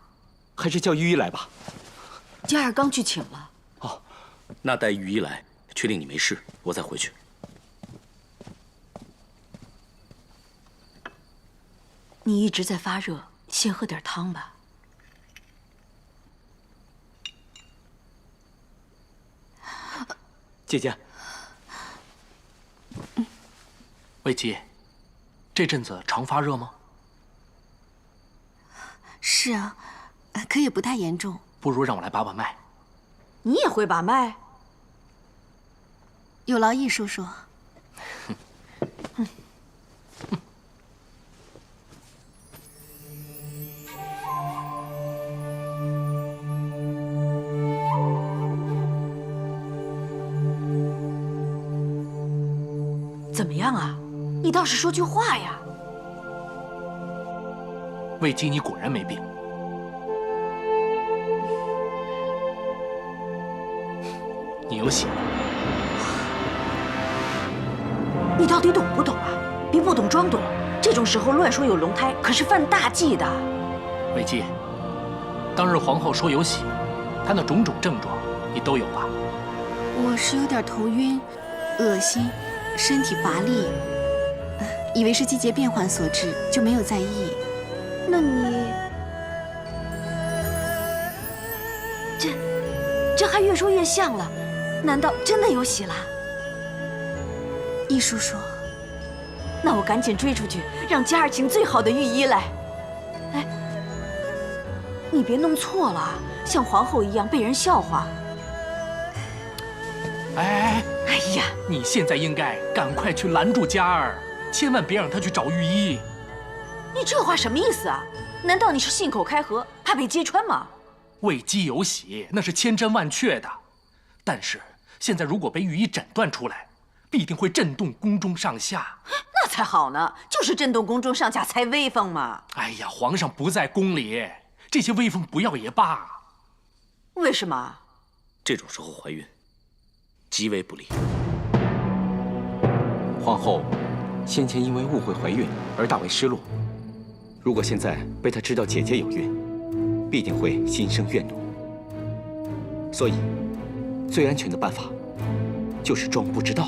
[SPEAKER 12] 还是叫御医来吧。
[SPEAKER 10] 佳儿刚去请了。
[SPEAKER 13] 哦，那待御医来，确定你没事，我再回去。
[SPEAKER 10] 你一直在发热，先喝点汤吧。
[SPEAKER 12] 姐姐，
[SPEAKER 5] 魏姬，这阵子常发热吗？
[SPEAKER 7] 是啊，可也不太严重。
[SPEAKER 5] 不如让我来把把脉。
[SPEAKER 10] 你也会把脉？
[SPEAKER 7] 有劳易叔叔。
[SPEAKER 10] 怎么样啊？你倒是说句话呀！
[SPEAKER 5] 魏姬，你果然没病。你有喜了。
[SPEAKER 10] 你到底懂不懂啊？别不懂装懂，这种时候乱说有龙胎，可是犯大忌的。
[SPEAKER 5] 魏姬，当日皇后说有喜，她那种种症状你都有吧？
[SPEAKER 7] 我是有点头晕、恶心。身体乏力，以为是季节变换所致，就没有在意。
[SPEAKER 10] 那你这还越说越像了，难道真的有喜了？
[SPEAKER 7] 易叔叔，
[SPEAKER 10] 那我赶紧追出去，让佳儿请最好的御医来。哎，你别弄错了，像皇后一样被人笑话。
[SPEAKER 5] 哎呀！你现在应该赶快去拦住佳儿，千万别让她去找御医。
[SPEAKER 10] 你这话什么意思啊？难道你是信口开河，怕被揭穿吗？
[SPEAKER 5] 魏姬有喜，那是千真万确的，但是现在如果被御医诊断出来，必定会震动宫中上下。
[SPEAKER 10] 那才好呢，就是震动宫中上下才威风嘛。
[SPEAKER 5] 哎呀，皇上不在宫里，这些威风不要也罢。
[SPEAKER 10] 为什么？
[SPEAKER 13] 这种时候怀孕极为不利。
[SPEAKER 12] 皇后先前因为误会怀孕而大为失落，如果现在被她知道姐姐有孕，必定会心生怨怒。所以，最安全的办法，就是装不知道。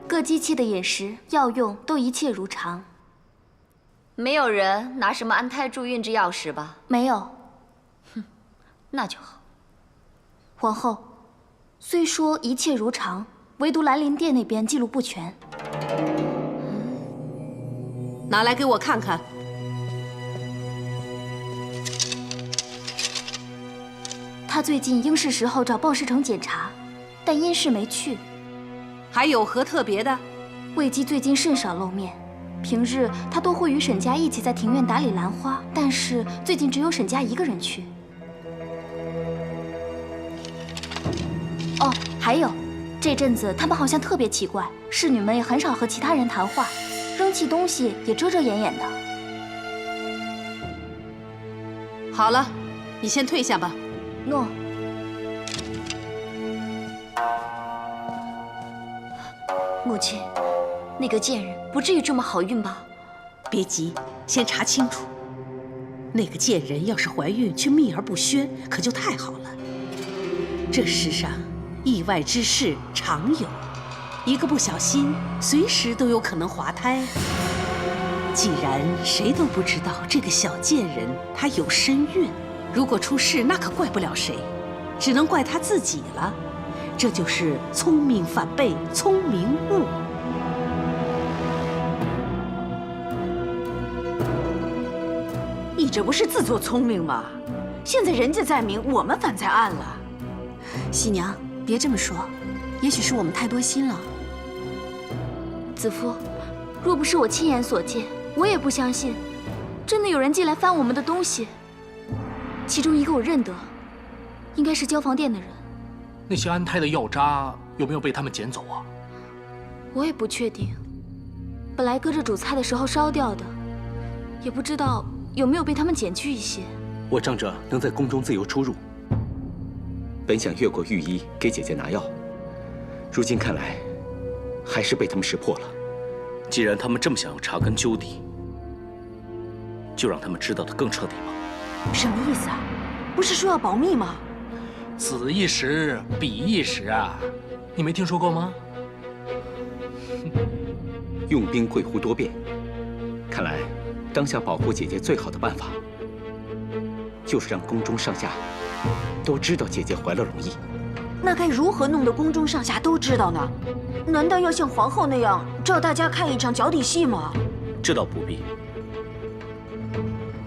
[SPEAKER 8] 各机器的饮食、药用都一切如常。
[SPEAKER 9] 没有人拿什么安胎助孕之钥匙吧？
[SPEAKER 8] 没有。
[SPEAKER 9] 哼，那就好。
[SPEAKER 8] 皇后，虽说一切如常，唯独兰陵殿那边记录不全。
[SPEAKER 11] 拿来给我看看。
[SPEAKER 8] 他最近应是时候找鲍世成检查，但因事没去。
[SPEAKER 11] 还有何特别的？
[SPEAKER 8] 魏姬最近甚少露面，平日他都会与沈家一起在庭院打理兰花，但是最近只有沈家一个人去。哦，还有，这阵子他们好像特别奇怪，侍女们也很少和其他人谈话，扔弃东西也遮遮掩掩的。
[SPEAKER 11] 好了，你先退下吧。
[SPEAKER 8] 诺。
[SPEAKER 9] 母亲，那个贱人不至于这么好运吧？
[SPEAKER 11] 别急，先查清楚。那个贱人要是怀孕却秘而不宣，可就太好了。这世上意外之事常有，一个不小心，随时都有可能滑胎。既然谁都不知道这个小贱人她有身孕，如果出事，那可怪不了谁，只能怪她自己了。这就是聪明反被聪明误。
[SPEAKER 10] 你这不是自作聪明吗？现在人家在明，我们反在暗了。
[SPEAKER 7] 喜娘，别这么说，也许是我们太多心了。
[SPEAKER 8] 子夫，若不是我亲眼所见，我也不相信，真的有人进来翻我们的东西。其中一个我认得，应该是交房店的人。
[SPEAKER 5] 那些安胎的药渣有没有被他们捡走啊？
[SPEAKER 8] 我也不确定，本来搁着煮菜的时候烧掉的，也不知道有没有被他们捡去一些。
[SPEAKER 12] 我仗着能在宫中自由出入，本想越过御医给姐姐拿药，如今看来，还是被他们识破了。
[SPEAKER 13] 既然他们这么想要查根究底，就让他们知道的更彻底吧。
[SPEAKER 10] 什么意思啊？不是说要保密吗？
[SPEAKER 5] 此一时，彼一时啊，你没听说过吗？
[SPEAKER 12] 用兵贵乎多变，看来当下保护姐姐最好的办法，就是让宫中上下都知道姐姐怀了容易。
[SPEAKER 10] 那该如何弄得宫中上下都知道呢？难道要像皇后那样照大家看一场脚底戏吗？
[SPEAKER 13] 这倒不必，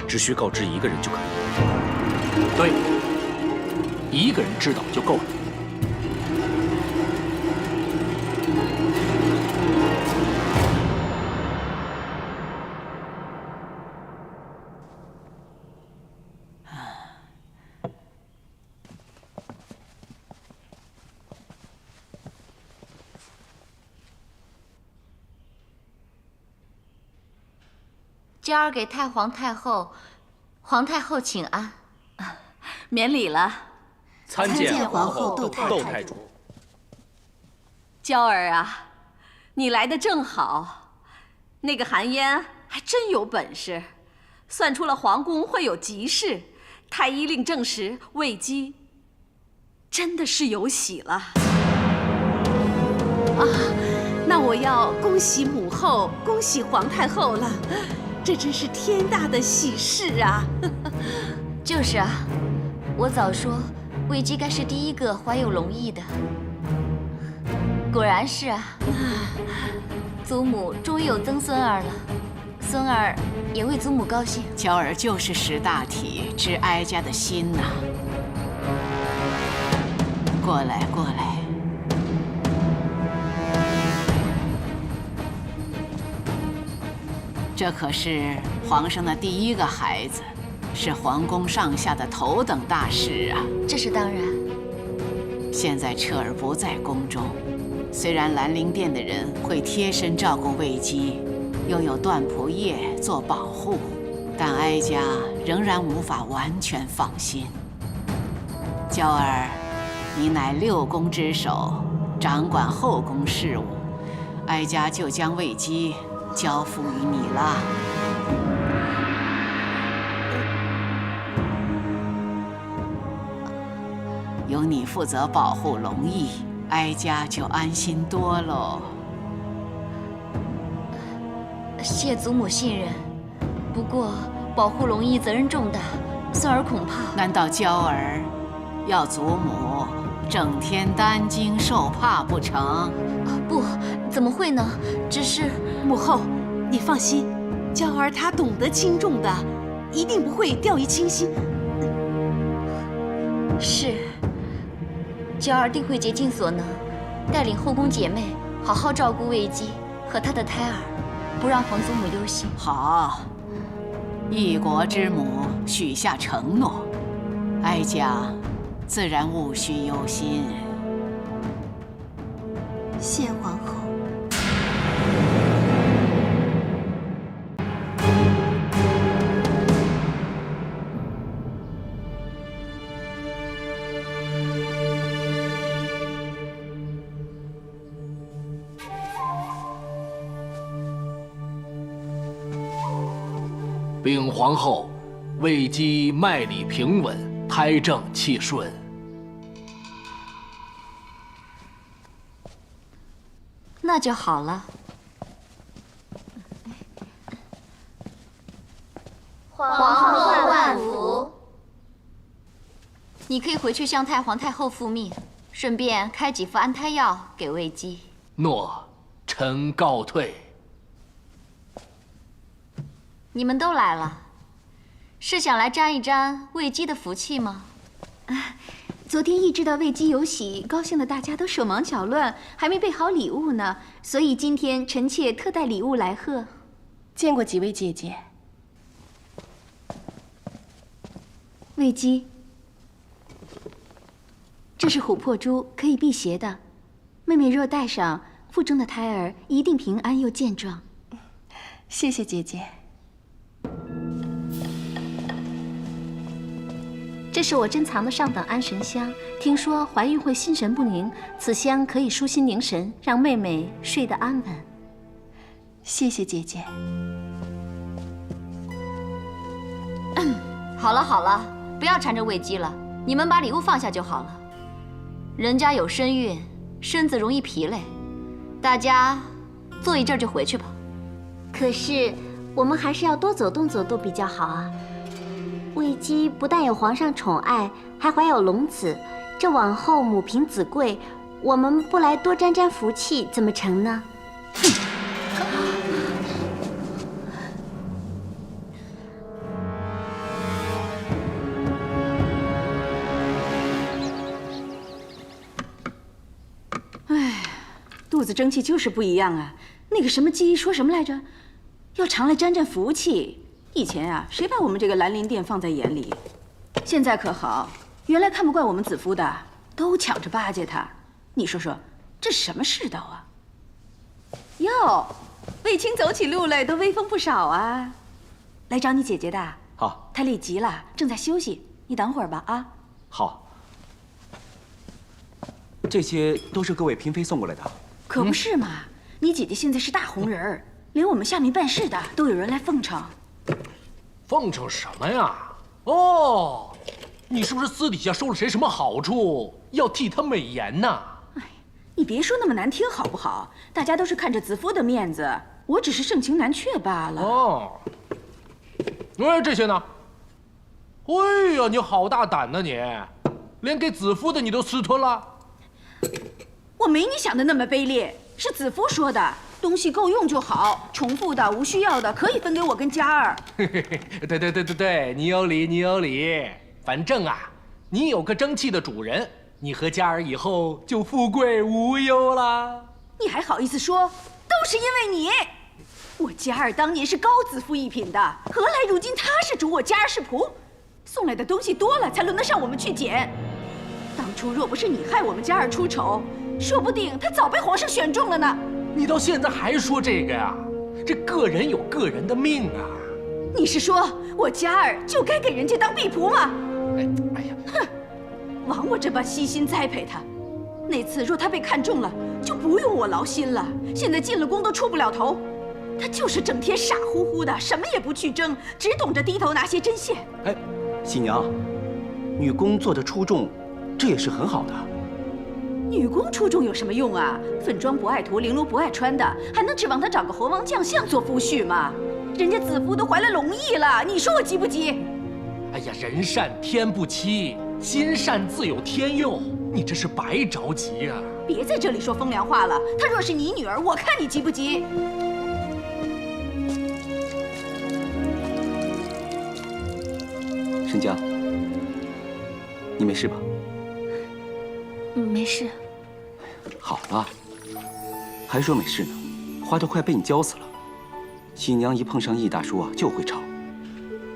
[SPEAKER 13] 只需告知一个人就可以了。
[SPEAKER 5] 对，一个人知道就够了。
[SPEAKER 9] 娇儿给太皇太后、皇太后请安。
[SPEAKER 10] 免礼了。
[SPEAKER 5] 参见
[SPEAKER 7] 皇后窦
[SPEAKER 5] 太主。
[SPEAKER 11] 娇儿啊，你来的正好。那个韩嫣还真有本事，算出了皇宫会有急事。太医令证实，魏姬真的是有喜了。啊，那我要恭喜母后，恭喜皇太后了。这真是天大的喜事啊！
[SPEAKER 9] 就是啊，我早说魏姬该是第一个怀有龙裔的。果然是啊，祖母终于有曾孙儿了，孙儿也为祖母高兴。
[SPEAKER 16] 娇儿就是识大体，知哀家的心呐。过来，过来。这可是皇上的第一个孩子，是皇宫上下的头等大事啊！
[SPEAKER 9] 这是当然。
[SPEAKER 16] 现在彻儿不在宫中，虽然兰陵殿的人会贴身照顾魏姬，又有段仆夜做保护，但哀家仍然无法完全放心。娇儿，你乃6宫之首，掌管后宫事务，哀家就将魏姬交付于你了。有你负责保护龙翼，哀家就安心多喽。
[SPEAKER 9] 谢祖母信任，不过保护龙翼责任重大，孙儿恐怕……
[SPEAKER 16] 难道娇儿要祖母整天担惊受怕不成？
[SPEAKER 9] 不，怎么会呢？只是
[SPEAKER 11] 母后，你放心，娇儿她懂得轻重的，一定不会掉以轻心。
[SPEAKER 9] 是，娇儿定会竭尽所能，带领后宫姐妹好好照顾魏姬和她的胎儿，不让皇祖母忧心。
[SPEAKER 16] 好，一国之母许下承诺，哀家自然无需忧心。
[SPEAKER 7] 谢皇后。
[SPEAKER 5] 禀皇后，魏姬脉理平稳，胎正气顺。
[SPEAKER 9] 那就好了。
[SPEAKER 8] 皇后万福。
[SPEAKER 9] 你可以回去向太皇太后复命，顺便开几副安胎药给魏姬。
[SPEAKER 5] 诺，臣告退。
[SPEAKER 9] 你们都来了，是想来沾一沾魏姬的福气吗？
[SPEAKER 6] 昨天一知道魏姬有喜，高兴的大家都手忙脚乱，还没备好礼物呢，所以今天臣妾特带礼物来贺。
[SPEAKER 7] 见过几位姐姐。
[SPEAKER 6] 魏姬，这是琥珀珠，可以辟邪的。妹妹若戴上，腹中的胎儿一定平安又健壮。
[SPEAKER 7] 谢谢姐姐。
[SPEAKER 4] 这是我珍藏的上等安神香，听说怀孕会心神不宁，此香可以舒心凝神，让妹妹睡得安稳。
[SPEAKER 7] 谢谢姐姐。
[SPEAKER 9] 好了好了，不要缠着魏姬了，你们把礼物放下就好了。人家有身孕，身子容易疲累，大家坐一阵就回去吧。
[SPEAKER 1] 可是我们还是要多走动走动比较好啊。魏姬不但有皇上宠爱，还怀有龙子，这往后母凭子贵，我们不来多沾沾福气，怎么成呢？
[SPEAKER 10] 哎，肚子争气就是不一样啊！那个什么姬说什么来着？要常来沾沾福气。以前啊，谁把我们这个兰陵殿放在眼里？现在可好，原来看不惯我们子夫的，都抢着巴结他。你说说，这是什么世道啊？哟，卫青走起路来都威风不少啊！来找你姐姐的。
[SPEAKER 12] 好。
[SPEAKER 10] 她累极了，正在休息，你等会儿吧啊。
[SPEAKER 12] 好。这些都是各位嫔妃送过来的。
[SPEAKER 10] 可不是嘛，你姐姐现在是大红人儿，连我们下面办事的都有人来奉承。
[SPEAKER 5] 奉承什么呀？哦，你是不是私底下收了谁什么好处，要替他美言呢？
[SPEAKER 10] 哎，你别说那么难听好不好？大家都是看着子夫的面子，我只是盛情难却罢了。
[SPEAKER 5] 哦，哎，这些呢？哎呀，你好大胆呐你！连给子夫的你都私吞了？
[SPEAKER 10] 我没你想的那么卑劣，是子夫说的。东西够用就好，重复的、无需要的可以分给我跟嘉儿。
[SPEAKER 5] 对，你有理，你有理。反正啊，你有个争气的主人，你和嘉儿以后就富贵无忧啦。
[SPEAKER 10] 你还好意思说？都是因为你。我嘉儿当年是高子夫一品的，何来如今他是主，我嘉儿是仆？送来的东西多了，才轮得上我们去捡。当初若不是你害我们嘉儿出丑，说不定他早被皇上选中了呢。
[SPEAKER 5] 你到现在还说这个呀？这个人有个人的命啊！
[SPEAKER 10] 你是说我嘉儿就该给人家当婢仆吗？
[SPEAKER 5] 哎呀，
[SPEAKER 10] 哼！枉我这般悉心栽培他，那次若他被看中了，就不用我劳心了。现在进了宫都出不了头，他就是整天傻乎乎的，什么也不去争，只懂着低头拿些针线。
[SPEAKER 12] 哎，喜娘，女工做的出众，这也是很好的。
[SPEAKER 11] 女工出众有什么用啊？粉妆不爱涂，绫罗不爱穿的，还能指望她找个猴王将相做夫婿吗？人家子夫都怀了龙翼了，你说我急不急？
[SPEAKER 5] 哎呀，人善天不欺，心善自有天佑，你这是白着急呀！
[SPEAKER 11] 别在这里说风凉话了。她若是你女儿，我看你急不急？
[SPEAKER 12] 沈江，你没事吧？
[SPEAKER 8] 没事。
[SPEAKER 12] 好了，还说没事呢，花都快被你浇死了。喜娘一碰上易大叔啊，就会吵，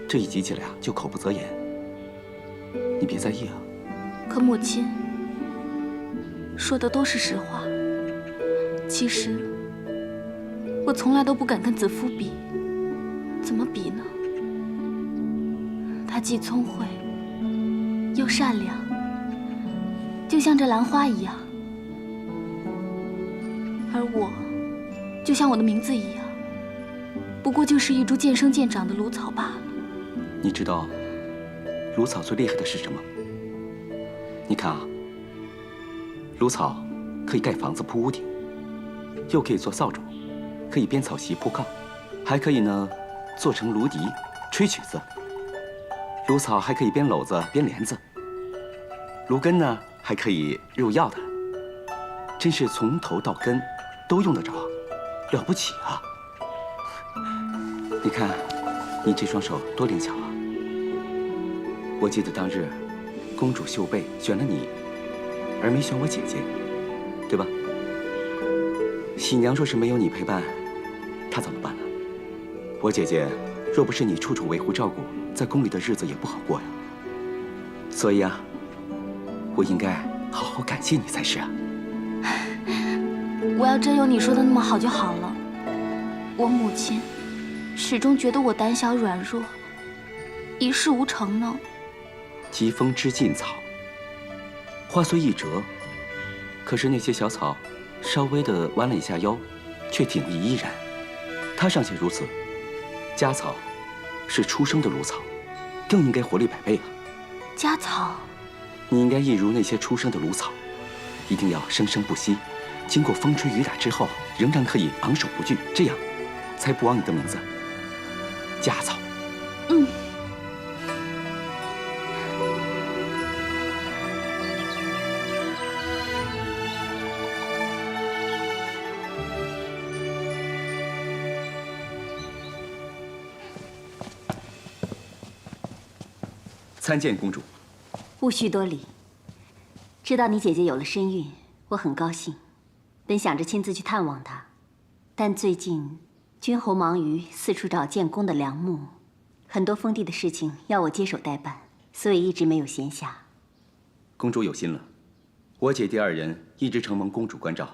[SPEAKER 12] 这一急起来啊，就口不择言。你别在意啊。
[SPEAKER 8] 可母亲说的都是实话。其实我从来都不敢跟子夫比，怎么比呢？他既聪慧又善良，就像这兰花一样，而我，就像我的名字一样，不过就是一株渐生渐长的芦草罢了。
[SPEAKER 12] 你知道芦草最厉害的是什么？你看啊，芦草可以盖房子铺屋顶，又可以做扫帚，可以编草席铺炕，还可以呢做成芦笛吹曲子。芦草还可以编篓子编帘子，芦根呢还可以入药的，真是从头到根都用得着，了不起啊！你看你这双手多灵巧啊！我记得当日公主秀贝选了你，而没选我姐姐，对吧？喜娘若是没有你陪伴，她怎么办呢？我姐姐若不是你处处维护照顾，在宫里的日子也不好过呀。所以啊，我应该好好感谢你才是啊。
[SPEAKER 8] 我要真有你说的那么好就好了。我母亲始终觉得我胆小软弱，一事无成呢。
[SPEAKER 12] 疾风知劲草，话虽易折，可是那些小草稍微的弯了一下腰，却挺立依然。它尚且如此，家草是出生的芦草，更应该活力百倍啊！
[SPEAKER 8] 家草，
[SPEAKER 12] 你应该一如那些出生的芦草，一定要生生不息，经过风吹雨打之后，仍然可以昂首不惧，这样才不枉你的名字家草。
[SPEAKER 8] 嗯。
[SPEAKER 12] 参见公主。
[SPEAKER 1] 勿需多礼。知道你姐姐有了身孕，我很高兴，本想着亲自去探望她，但最近君侯忙于四处找建功的良木，很多封地的事情要我接手代办，所以一直没有闲暇。
[SPEAKER 12] 公主有心了，我姐弟二人一直承蒙公主关照，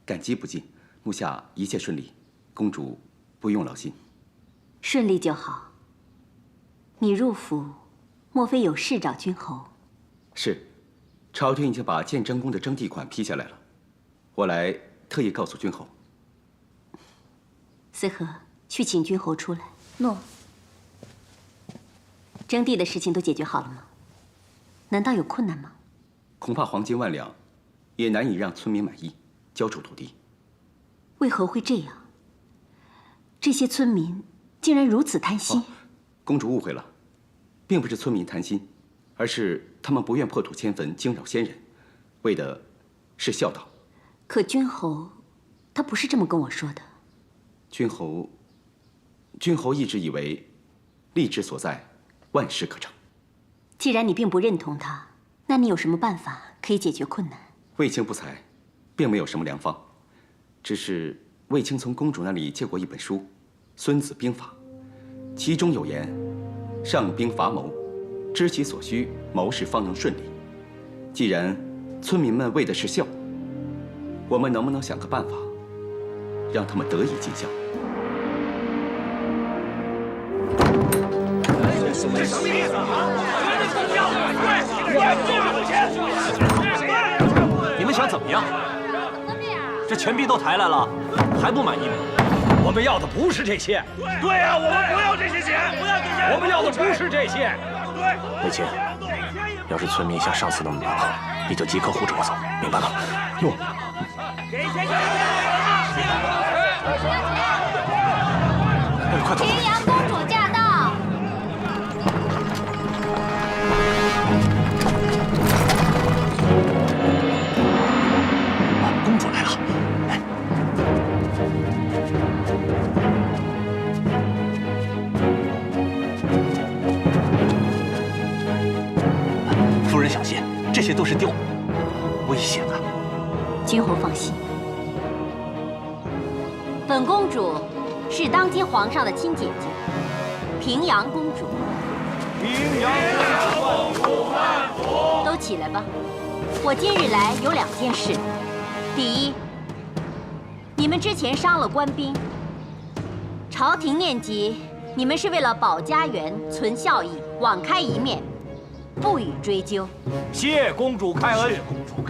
[SPEAKER 12] 感激不尽。目下一切顺利，公主不用劳心。
[SPEAKER 1] 顺利就好。你入府，莫非有事找君侯？
[SPEAKER 12] 是，朝廷已经把建章宫的征地款批下来了，我来特意告诉君侯。
[SPEAKER 1] 思和，去请君侯出来。
[SPEAKER 8] 诺。
[SPEAKER 1] 征地的事情都解决好了吗？难道有困难吗？
[SPEAKER 12] 恐怕黄金万两，也难以让村民满意，交出土地。
[SPEAKER 1] 为何会这样？这些村民竟然如此贪心。
[SPEAKER 12] 公主误会了，并不是村民贪心，而是他们不愿破土迁坟，惊扰先人，为的是孝道。
[SPEAKER 1] 可君侯，他不是这么跟我说的。
[SPEAKER 12] 君侯一直以为，力之所在，万事可成。
[SPEAKER 1] 既然你并不认同他，那你有什么办法可以解决困难？
[SPEAKER 12] 卫青不才，并没有什么良方，只是卫青从公主那里借过一本书《孙子兵法》，其中有言：上兵伐谋，知其所需，谋事方能顺利。既然村民们为的是孝，我们能不能想个办法，让他们得以尽孝？
[SPEAKER 17] 这什么意思啊？
[SPEAKER 3] 你们想怎么样？这钱币都抬来了，还不满意吗？
[SPEAKER 17] 我们要的不是这些。对呀，我们不要这些钱，不要这些，我们要的不是这些。
[SPEAKER 14] 卫青，
[SPEAKER 5] 要是村民像上次那么蛮横，你就即刻护着我走，明白吗？
[SPEAKER 12] 诺。
[SPEAKER 5] 快走！
[SPEAKER 9] 平阳公主驾到。
[SPEAKER 5] 公主来了。夫人小心，这些都是雕，危险啊！
[SPEAKER 1] 君侯放心，本公主是当今皇上的亲姐姐，平阳公主。
[SPEAKER 17] 平阳公主万福！
[SPEAKER 1] 都起来吧。我今日来有2件事。第一，你们之前伤了官兵，朝廷念及你们是为了保家园、存孝义，网开一面，不予追究。
[SPEAKER 17] 谢公主开恩。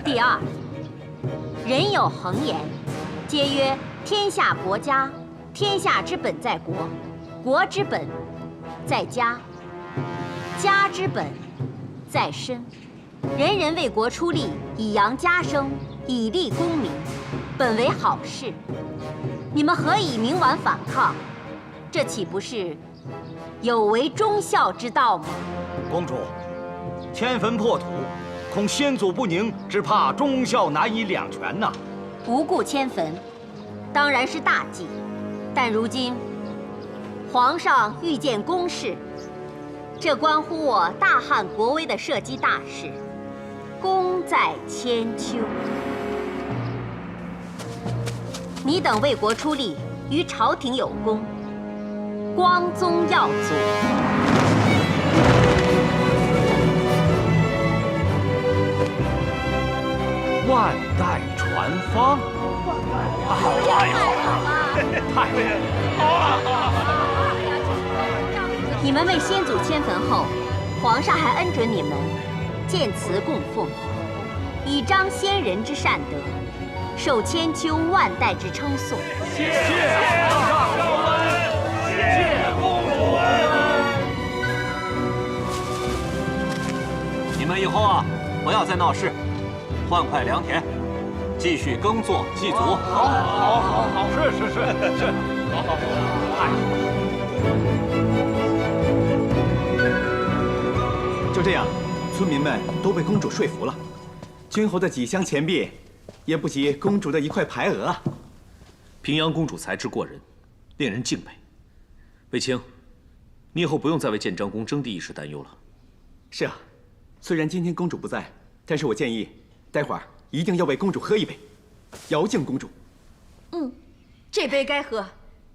[SPEAKER 1] 第二，人有恒言，皆曰天下国家，天下之本在国，国之本在家，家之本在身。人人为国出力，以扬家声，以立功名，本为好事。你们何以明顽反抗？这岂不是有违忠孝之道吗？
[SPEAKER 17] 公主，迁坟破土，恐先祖不宁，只怕忠孝难以两全呐。
[SPEAKER 1] 无故迁坟，当然是大忌。但如今皇上欲建宫室，这关乎我大汉国威的社稷大事，功在千秋。你等为国出力，于朝廷有功，光宗耀祖。
[SPEAKER 17] 万代传芳，太好了，太好了！
[SPEAKER 1] 你们为先祖迁坟后，皇上还恩准你们建祠供奉，以彰先人之善德，受千秋万代之称颂。
[SPEAKER 17] 谢皇上恩，谢公主恩。
[SPEAKER 3] 你们以后啊，不要再闹事，换块良田，继续耕作祭祖。
[SPEAKER 17] 好，是，好，
[SPEAKER 12] 就这样，村民们都被公主说服了。君侯的几箱钱币，也不及公主的一块牌额啊。
[SPEAKER 13] 平阳公主才智过人，令人敬佩。卫青，你以后不用再为建章宫征地一事担忧了。
[SPEAKER 12] 是啊，虽然今天公主不在，但是我建议，待会儿一定要为公主喝一杯，遥敬公主。
[SPEAKER 10] 这杯该喝。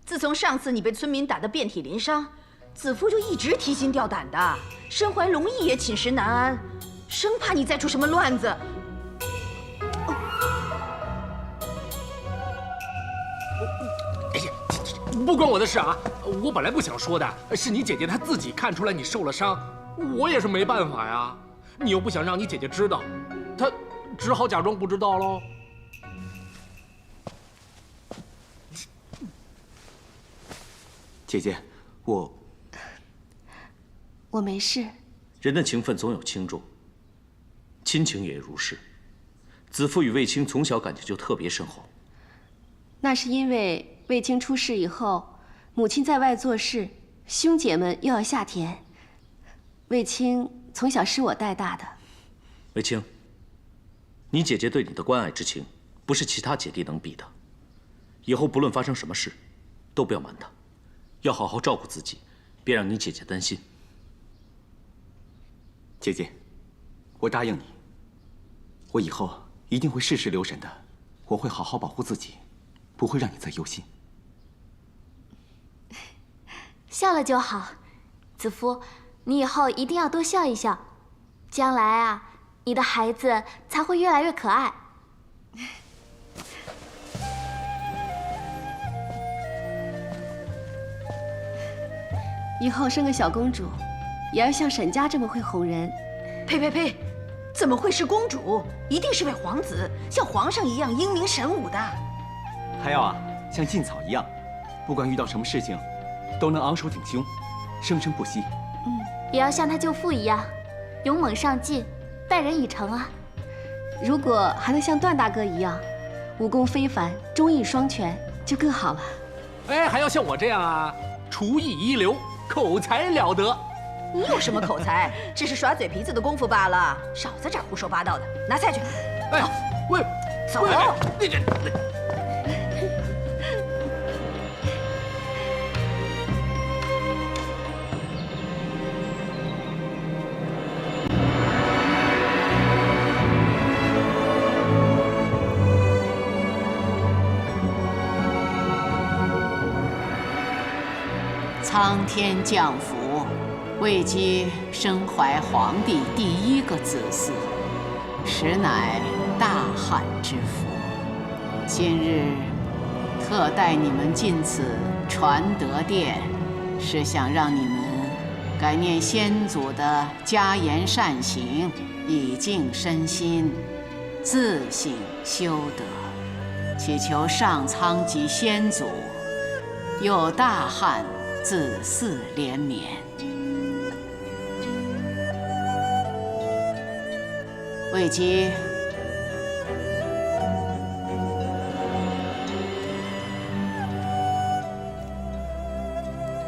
[SPEAKER 10] 自从上次你被村民打得遍体鳞伤，子夫就一直提心吊胆的，身怀龙翼也寝食难安，生怕你再出什么乱子。
[SPEAKER 5] 哎呀，不关我的事啊！我本来不想说的，是你姐姐她自己看出来你受了伤，我也是没办法呀。你又不想让你姐姐知道，她只好假装不知道喽。
[SPEAKER 12] 姐姐，我
[SPEAKER 7] 没事。
[SPEAKER 13] 人的情分总有轻重，亲情也如是。子父与卫青从小感情就特别深厚。
[SPEAKER 7] 那是因为卫青出事以后，母亲在外做事，兄姐们又要下田，卫青从小是我带大的。
[SPEAKER 13] 卫青，你姐姐对你的关爱之情，不是其他姐弟能比的。以后不论发生什么事，都不要瞒她。要好好照顾自己，别让你姐姐担心。
[SPEAKER 12] 姐姐，我答应你，我以后一定会事事留神的，我会好好保护自己，不会让你再忧心。
[SPEAKER 8] 笑了就好，子夫，你以后一定要多笑一笑，将来啊，你的孩子才会越来越可爱。
[SPEAKER 7] 以后生个小公主，也要像沈家这么会哄人。
[SPEAKER 10] 呸！怎么会是公主？一定是位皇子，像皇上一样英明神武的。
[SPEAKER 12] 还要啊，像劲草一样，不管遇到什么事情，都能昂首挺胸，生生不息。
[SPEAKER 8] 也要像他舅父一样，勇猛上进，待人以诚啊。
[SPEAKER 7] 如果还能像段大哥一样，武功非凡，忠义双全，就更好了。
[SPEAKER 5] 哎，还要像我这样啊，厨艺一流，口才了得。
[SPEAKER 18] 你有什么口才？只是耍嘴皮子的功夫罢了。少在这儿胡说八道的，拿菜去。
[SPEAKER 5] 哎，喂，
[SPEAKER 18] 走。
[SPEAKER 5] 你这。
[SPEAKER 16] 苍天降福，魏姬身怀皇帝第一个子嗣，实乃大汉之福。今日特带你们进此传德殿，是想让你们感念先祖的加言善行，以静身心，自省修德，祈求上苍及先祖佑大汉子嗣连绵。魏姬，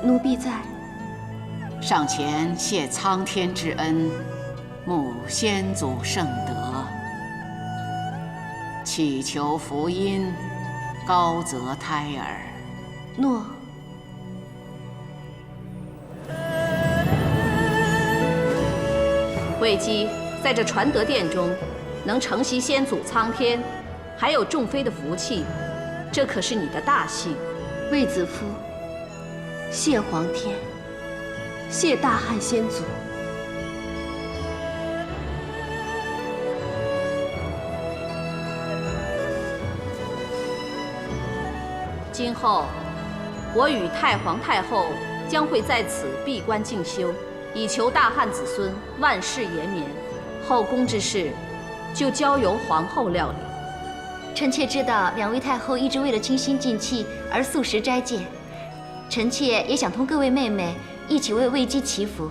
[SPEAKER 7] 奴婢在。
[SPEAKER 16] 上前谢苍天之恩，慕先祖圣德，祈求福音，高泽胎儿。
[SPEAKER 7] 诺。
[SPEAKER 4] 魏姬在这传德殿中，能承袭先祖苍天，还有众妃的福气，这可是你的大幸。
[SPEAKER 7] 卫子夫，谢皇天，谢大汉先祖。
[SPEAKER 4] 今后，我与太皇太后将会在此闭关静修，以求大汉子孙万世延绵。后宫之事，就交由皇后料理。
[SPEAKER 8] 臣妾知道两位太后一直为了清心静气而素食斋戒，臣妾也想同各位妹妹一起为魏姬祈福。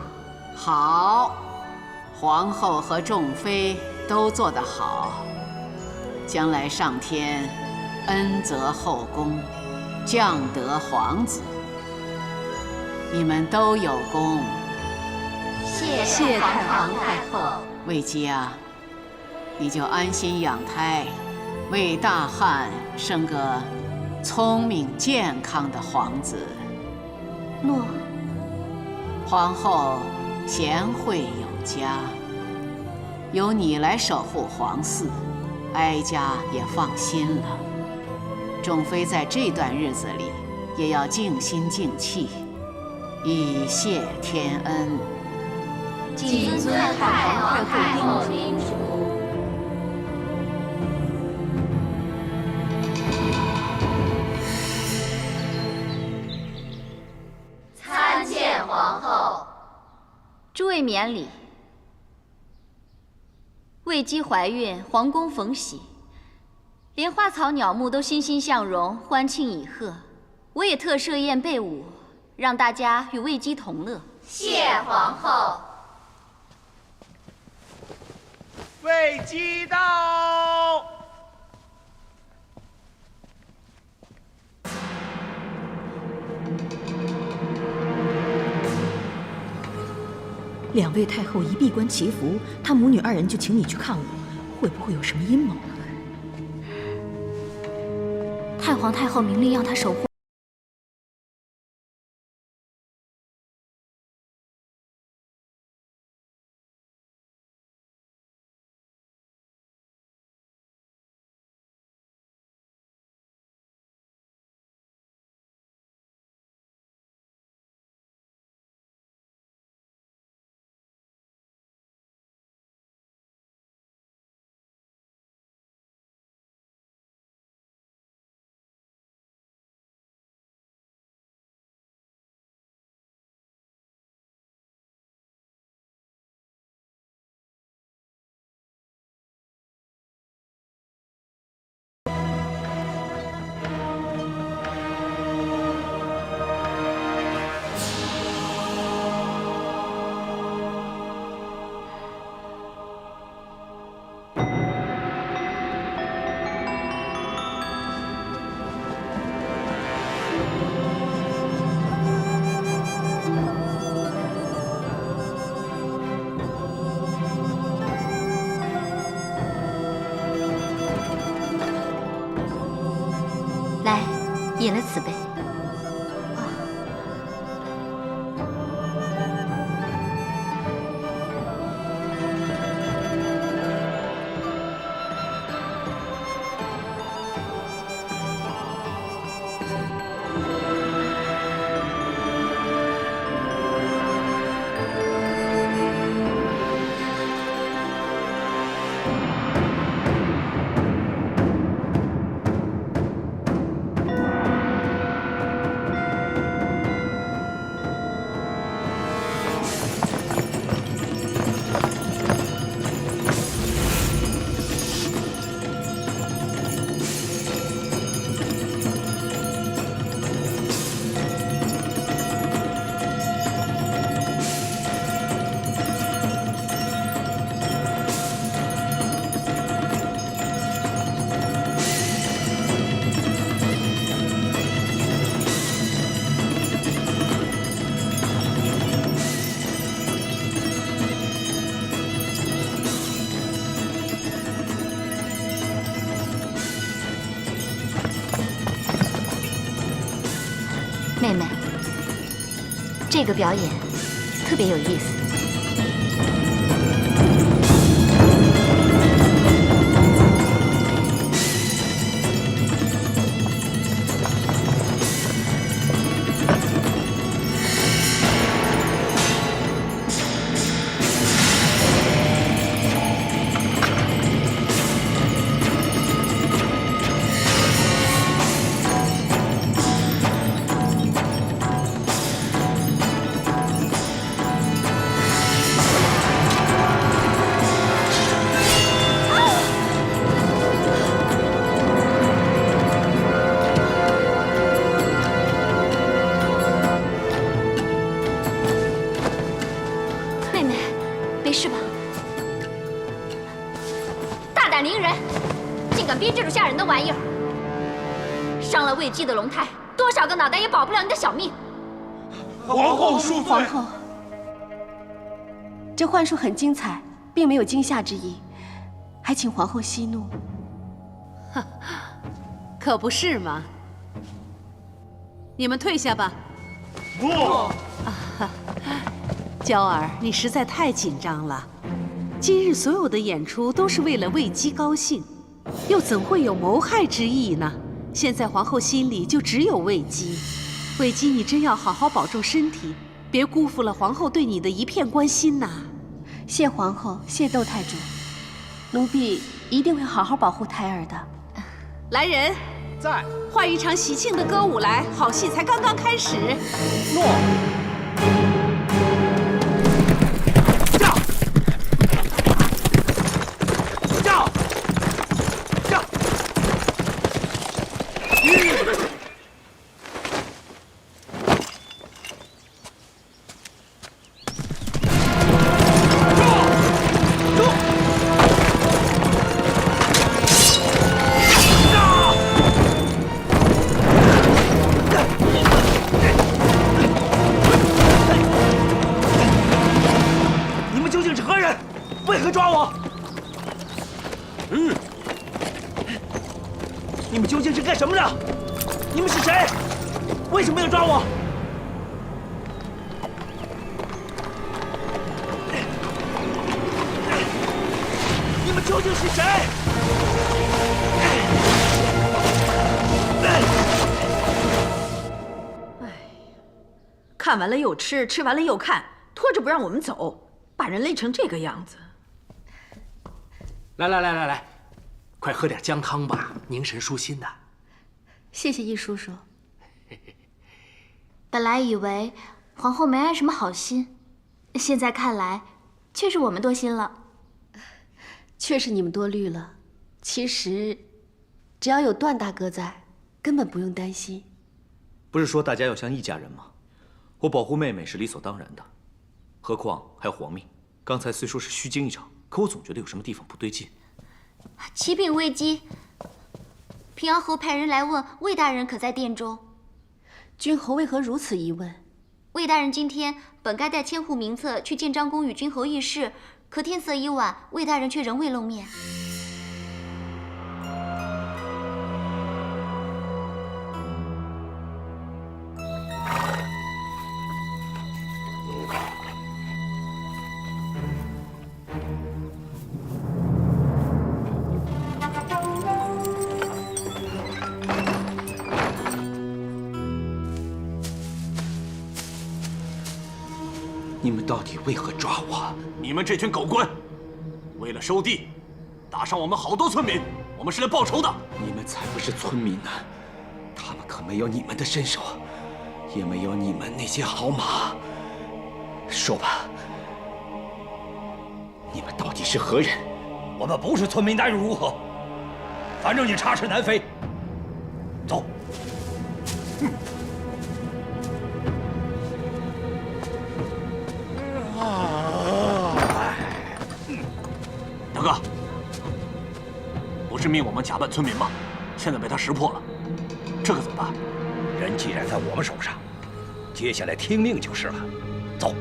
[SPEAKER 16] 好，皇后和众妃都做得好，将来上天恩泽后宫，降德皇子，你们都有功。
[SPEAKER 8] 谢太皇太后。
[SPEAKER 16] 魏姬啊，你就安心养胎，为大汉生个聪明健康的皇子。
[SPEAKER 7] 诺。
[SPEAKER 16] 皇后贤惠有加，由你来守护皇嗣，哀家也放心了。众妃在这段日子里也要静心静气，以谢天恩。
[SPEAKER 8] 谨遵太皇太后叮嘱。参见皇后。诸位免礼。魏姬怀孕，皇宫逢喜，连花草鸟木都欣欣向荣，欢庆以贺。我也特设宴备舞，让大家与魏姬同乐。谢皇后。
[SPEAKER 17] 魏姬到。
[SPEAKER 18] 两位太后一闭关祈福，他母女二人就请你去看我，会不会有什么阴谋呢？
[SPEAKER 8] 太皇太后明令要他守护。饮了此杯。妹妹，这个表演特别有意思。伤了魏姬的龙胎，多少个脑袋也保不了你的小命。
[SPEAKER 6] 皇后恕罪。皇后，这幻术很精彩，并没有惊吓之意，还请皇后息怒。
[SPEAKER 11] 可不是嘛。你们退下吧。
[SPEAKER 17] 不。
[SPEAKER 11] 娇儿，你实在太紧张了。今日所有的演出都是为了魏姬高兴，又怎会有谋害之意呢？现在皇后心里就只有魏姬。魏姬，你真要好好保重身体，别辜负了皇后对你的一片关心呐。
[SPEAKER 6] 谢皇后，谢窦太主，奴婢一定会好好保护胎儿的。
[SPEAKER 11] 来人，
[SPEAKER 5] 在，
[SPEAKER 11] 换一场喜庆的歌舞来，好戏才刚刚开始。
[SPEAKER 5] 诺。
[SPEAKER 12] 你们究竟是干什么的？你们是谁？为什么要抓我？你们究竟是谁？
[SPEAKER 18] 哎，看完了又吃，吃完了又看，拖着不让我们走，把人累成这个样子。
[SPEAKER 5] 来，快喝点姜汤吧，凝神舒心的。
[SPEAKER 6] 谢谢易叔叔。
[SPEAKER 8] 本来以为皇后没安什么好心，现在看来，却是我们多心了。
[SPEAKER 6] 确实你们多虑了。其实，只要有段大哥在，根本不用担心。
[SPEAKER 13] 不是说大家要像一家人吗？我保护妹妹是理所当然的，何况还有皇命。刚才虽说是虚惊一场，可我总觉得有什么地方不对劲。
[SPEAKER 8] 启禀魏姬，平阳侯派人来问魏大人可在殿中。
[SPEAKER 6] 君侯为何如此疑问？
[SPEAKER 8] 魏大人今天本该带千户名册去建章宫与君侯议事，可天色已晚，魏大人却仍未露面。
[SPEAKER 12] 你们到底为何抓我？
[SPEAKER 14] 你们这群狗官，为了收地，打伤我们好多村民，我们是来报仇的。
[SPEAKER 12] 你们才不是村民呢，他们可没有你们的身手，也没有你们那些好马。说吧，你们到底是何人？
[SPEAKER 17] 我们不是村民，那又如何？反正你插翅难飞。走。
[SPEAKER 14] 大哥，不是命我们假扮村民吗？现在被他识破了，这可怎么办？
[SPEAKER 17] 人既然在我们手上，接下来听命就是了。走。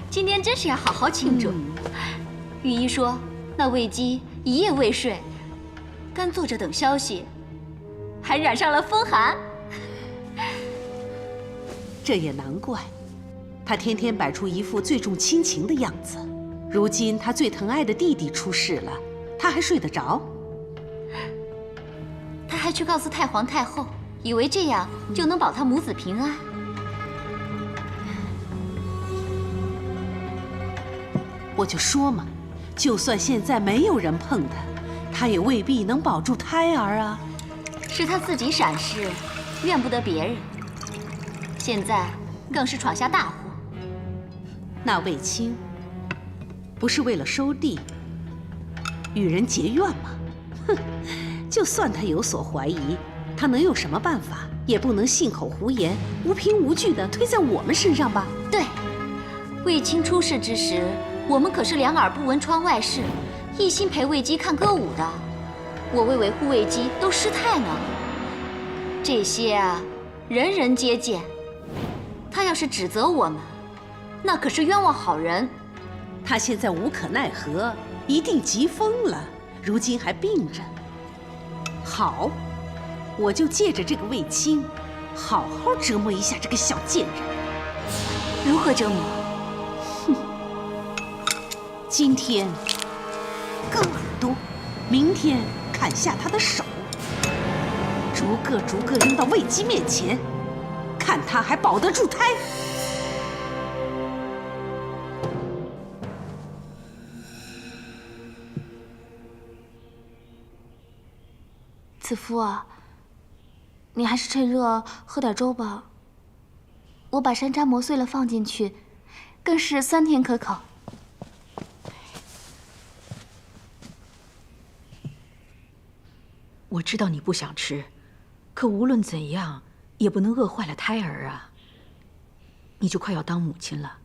[SPEAKER 8] 今天真是要好好庆祝。御医说，那卫姬一夜未睡，干坐着等消息，还染上了风寒。
[SPEAKER 11] 这也难怪，他天天摆出一副最重亲情的样子。如今他最疼爱的弟弟出事了，他还睡得着？
[SPEAKER 8] 他还去告诉太皇太后，以为这样就能保他母子平安。
[SPEAKER 11] 我就说嘛，就算现在没有人碰他，他也未必能保住胎儿啊。
[SPEAKER 8] 是他自己闪失，怨不得别人。现在更是闯下大祸。
[SPEAKER 11] 那卫青不是为了收地，与人结怨吗？哼，就算他有所怀疑，他能有什么办法？也不能信口胡言，无凭无据地推在我们身上吧？
[SPEAKER 8] 对，卫青出事之时，我们可是两耳不闻窗外事，一心陪卫姬看歌舞的。我为维护卫姬都失态呢。这些啊，人人皆见。他要是指责我们，那可是冤枉好人。
[SPEAKER 11] 他现在无可奈何，一定急疯了，如今还病着。好，我就借着这个卫青，好好折磨一下这个小贱人。
[SPEAKER 8] 如何折磨？
[SPEAKER 11] 哼，今天割耳朵，明天砍下他的手，逐个扔到卫姬面前，看他还保得住胎。
[SPEAKER 8] 子夫啊，你还是趁热喝点粥吧。我把山楂磨碎了放进去，更是酸甜可口。
[SPEAKER 18] 我知道你不想吃，可无论怎样，也不能饿坏了胎儿啊。你就快要当母亲了，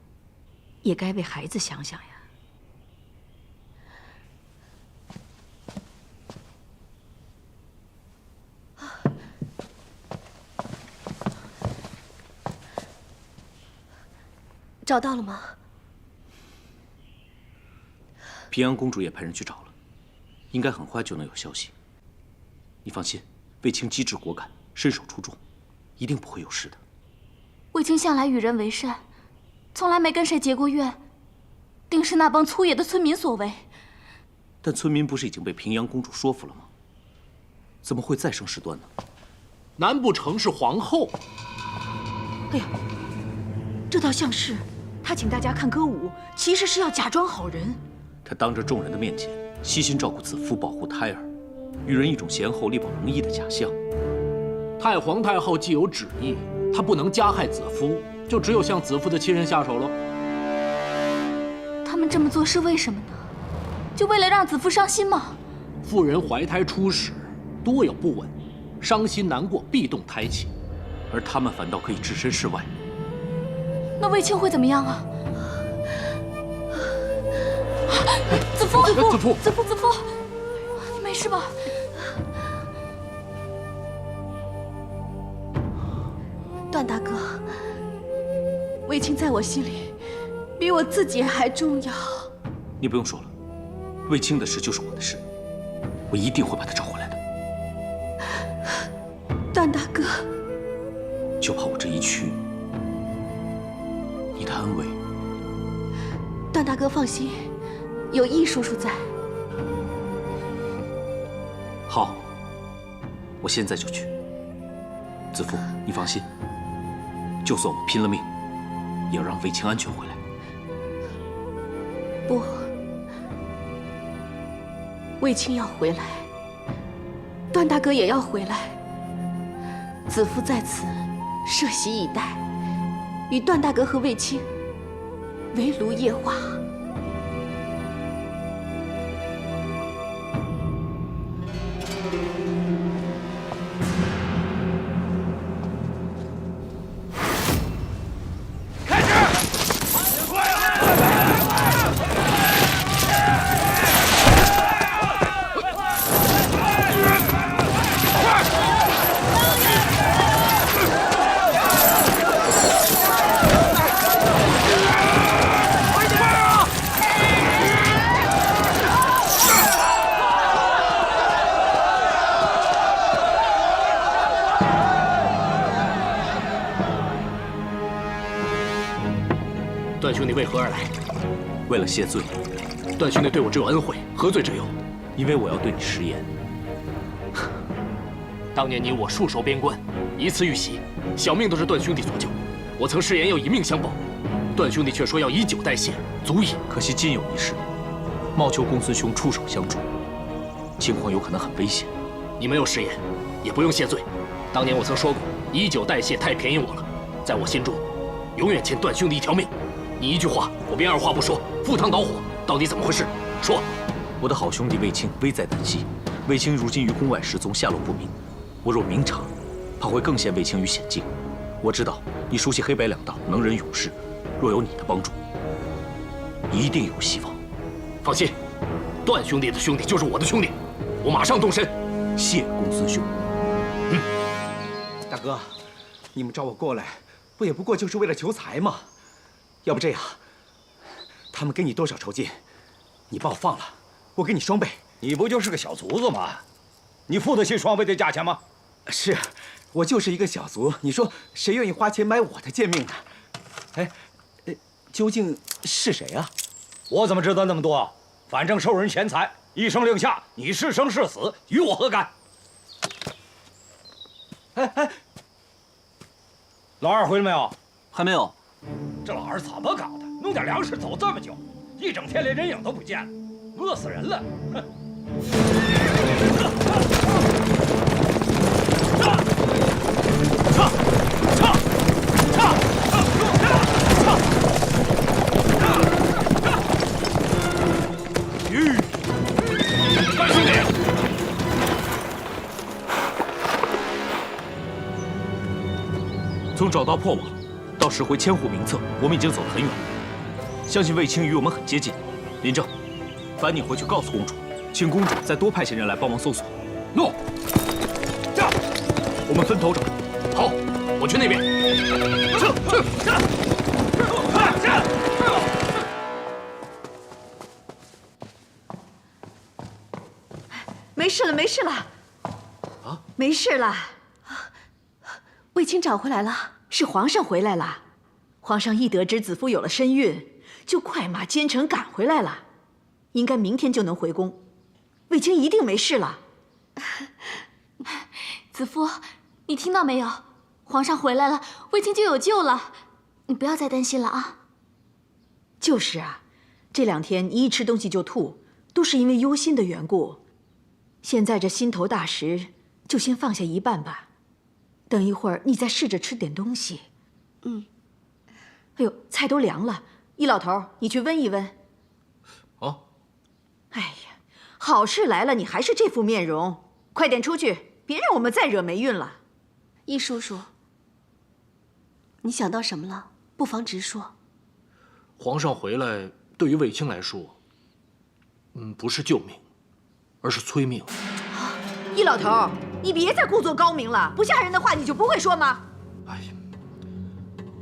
[SPEAKER 18] 也该为孩子想想呀。
[SPEAKER 7] 找到了吗？
[SPEAKER 13] 平阳公主也派人去找了，应该很快就能有消息。你放心，卫青机智果敢，身手出众，一定不会有事的。
[SPEAKER 8] 卫青向来与人为善，从来没跟谁结过怨，定是那帮粗野的村民所为。
[SPEAKER 13] 但村民不是已经被平阳公主说服了吗？怎么会再生事端呢？
[SPEAKER 5] 难不成是皇后？
[SPEAKER 18] 哎呀，这倒像是。他请大家看歌舞，其实是要假装好人。
[SPEAKER 13] 他当着众人的面前，悉心照顾子夫，保护胎儿，予人一种贤厚力保容易的假象。
[SPEAKER 5] 太皇太后既有旨意，她不能加害子夫，就只有向子夫的亲人下手喽。
[SPEAKER 8] 他们这么做是为什么呢？就为了让子夫伤心吗？
[SPEAKER 5] 妇人怀胎初始，多有不稳，伤心难过必动胎气，
[SPEAKER 13] 而他们反倒可以置身事外。
[SPEAKER 8] 那卫青会怎么样啊？子夫，子夫，你没事吧？
[SPEAKER 18] 段大哥，卫青在我心里比我自己还重要。
[SPEAKER 13] 你不用说了，卫青的事就是我的事，我一定会把他找回来的。
[SPEAKER 18] 段大哥，
[SPEAKER 13] 就怕我这一去，你的安危。
[SPEAKER 18] 段大哥放心，有易叔叔在。
[SPEAKER 13] 好，我现在就去。子夫，你放心，就算我拼了命，也要让卫青安全回来。
[SPEAKER 18] 不，卫青要回来，段大哥也要回来。子夫在此设席以待，与段大哥和卫青围炉夜话。
[SPEAKER 5] 段兄弟为何而来？
[SPEAKER 13] 为了谢罪。
[SPEAKER 5] 段兄弟对我只有恩惠，何罪之有？
[SPEAKER 13] 因为我要对你食言。
[SPEAKER 5] 当年你我戍守边关，一次遇袭，小命都是段兄弟所救。我曾誓言要以命相报，段兄弟却说要以酒代谢，足矣。
[SPEAKER 13] 可惜今有一事，冒求公孙兄出手相助，情况有可能很危险。
[SPEAKER 5] 你没有食言，也不用谢罪。当年我曾说过，以酒代谢太便宜我了，在我心中，永远欠段兄弟一条命。你一句话，我便二话不说，赴汤蹈火。到底怎么回事？说。
[SPEAKER 13] 我的好兄弟卫青危在旦夕，卫青如今于宫外失踪，下落不明。我若明察，怕会更陷卫青于险境。我知道你熟悉黑白两道，能人勇士，若有你的帮助，一定有希望。
[SPEAKER 5] 放心，段兄弟的兄弟就是我的兄弟，我马上动身。
[SPEAKER 13] 谢公孙兄。
[SPEAKER 12] 大哥，你们找我过来，不也不过就是为了求财吗？要不这样，他们给你多少酬金，你把我放了，我给你双倍。
[SPEAKER 17] 你不就是个小卒子吗？你付得起双倍的价钱吗？
[SPEAKER 12] 是，我就是一个小卒。你说谁愿意花钱买我的贱命呢？哎，究竟是谁啊？
[SPEAKER 17] 我怎么知道那么多？反正受人钱财，一声令下，你是生是死，与我何干？
[SPEAKER 12] 哎，
[SPEAKER 17] 老二回来没有？
[SPEAKER 3] 还没有。
[SPEAKER 17] 这老二怎么搞的？弄点粮食走这么久，一整天连人影都不见了，饿死人了！哼！
[SPEAKER 5] 段兄弟，
[SPEAKER 13] 从找到破网到拾回千户名册，我们已经走得很远了。相信卫青与我们很接近。林正，烦你回去告诉公主，请公主再多派些人来帮忙搜索。
[SPEAKER 5] 诺。我们分头找。好，我去那边。
[SPEAKER 18] 没事了，没事了。啊，没事了。卫青找回来了，是皇上回来了。皇上一得知子夫有了身孕，就快马兼程赶回来了，应该明天就能回宫。卫青一定没事了。
[SPEAKER 8] 子夫，你听到没有？皇上回来了，卫青就有救了，你不要再担心了啊。
[SPEAKER 18] 就是啊，这2天你一吃东西就吐，都是因为忧心的缘故。现在这心头大石，就先放下一半吧。等一会儿你再试着吃点东西。
[SPEAKER 7] 嗯。
[SPEAKER 18] 哎呦，菜都凉了，易老头，你去温一温。
[SPEAKER 5] 啊。
[SPEAKER 18] 哎呀，好事来了，你还是这副面容，快点出去，别让我们再惹霉运了。
[SPEAKER 7] 易叔叔，你想到什么了？不妨直说。
[SPEAKER 5] 皇上回来，对于卫青来说，不是救命，而是催命。
[SPEAKER 18] 易老头，你别再故作高明了，不吓人的话你就不会说吗？
[SPEAKER 5] 哎呀，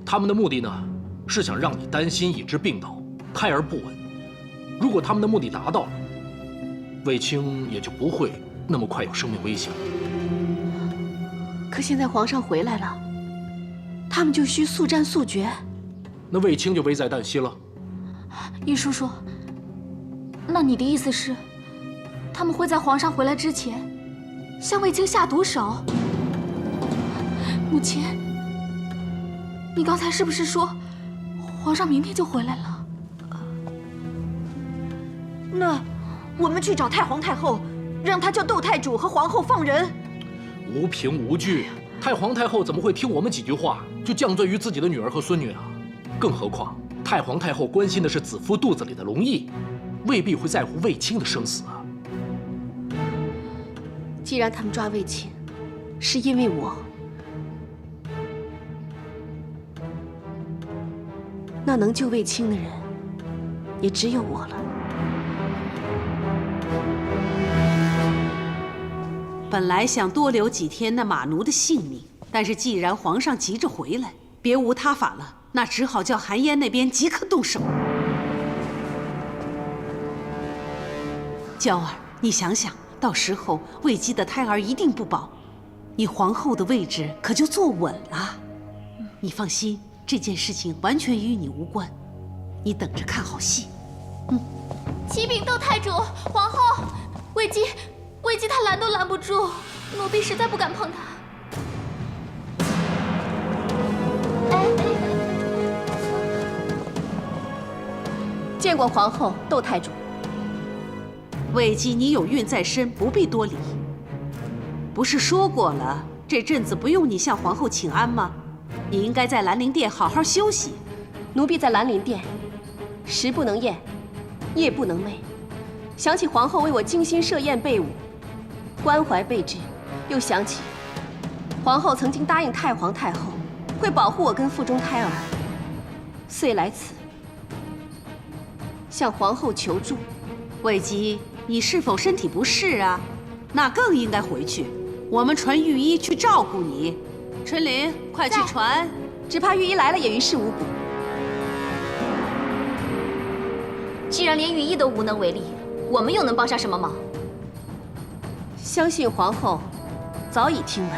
[SPEAKER 5] 他们的目的呢，是想让你担心以致病倒，胎儿不稳。如果他们的目的达到了，卫青也就不会那么快有生命危险了。
[SPEAKER 7] 可现在皇上回来了，他们就需速战速决。
[SPEAKER 5] 那卫青就危在旦夕了。
[SPEAKER 8] 易叔叔，那你的意思是，他们会在皇上回来之前，向卫青下毒手？母亲，你刚才是不是说皇上明天就回来了？
[SPEAKER 18] 那我们去找太皇太后，让她叫窦太主和皇后放人。
[SPEAKER 5] 无凭无据，太皇太后怎么会听我们几句话就降罪于自己的女儿和孙女啊？更何况太皇太后关心的是子夫肚子里的龙翼，未必会在乎卫青的生死啊。
[SPEAKER 7] 既然他们抓卫青，是因为我，那能救卫青的人，也只有我了。
[SPEAKER 11] 本来想多留几天那马奴的性命，但是既然皇上急着回来，别无他法了，那只好叫韩嫣那边即刻动手。娇儿，你想想，到时候卫姬的胎儿一定不保，你皇后的位置可就坐稳了。你放心，这件事情完全与你无关，你等着看好戏。
[SPEAKER 8] 启禀窦太主，皇后，卫姬她拦都拦不住，奴婢实在不敢碰她。
[SPEAKER 7] 见过皇后，窦太主。
[SPEAKER 11] 卫姬，你有孕在身，不必多礼。不是说过了，这阵子不用你向皇后请安吗？你应该在兰陵殿好好休息。
[SPEAKER 7] 奴婢在兰陵殿，食不能厌，夜不能寐。想起皇后为我精心设宴备舞，关怀备至，又想起皇后曾经答应太皇太后会保护我跟腹中胎儿，遂来此向皇后求助。
[SPEAKER 11] 卫姬，你是否身体不适啊？那更应该回去，我们传御医去照顾你。春林，快去传。
[SPEAKER 7] 只怕御医来了也于事无补。
[SPEAKER 1] 既然连御医都无能为力，我们又能帮上什么忙？
[SPEAKER 7] 相信皇后早已听闻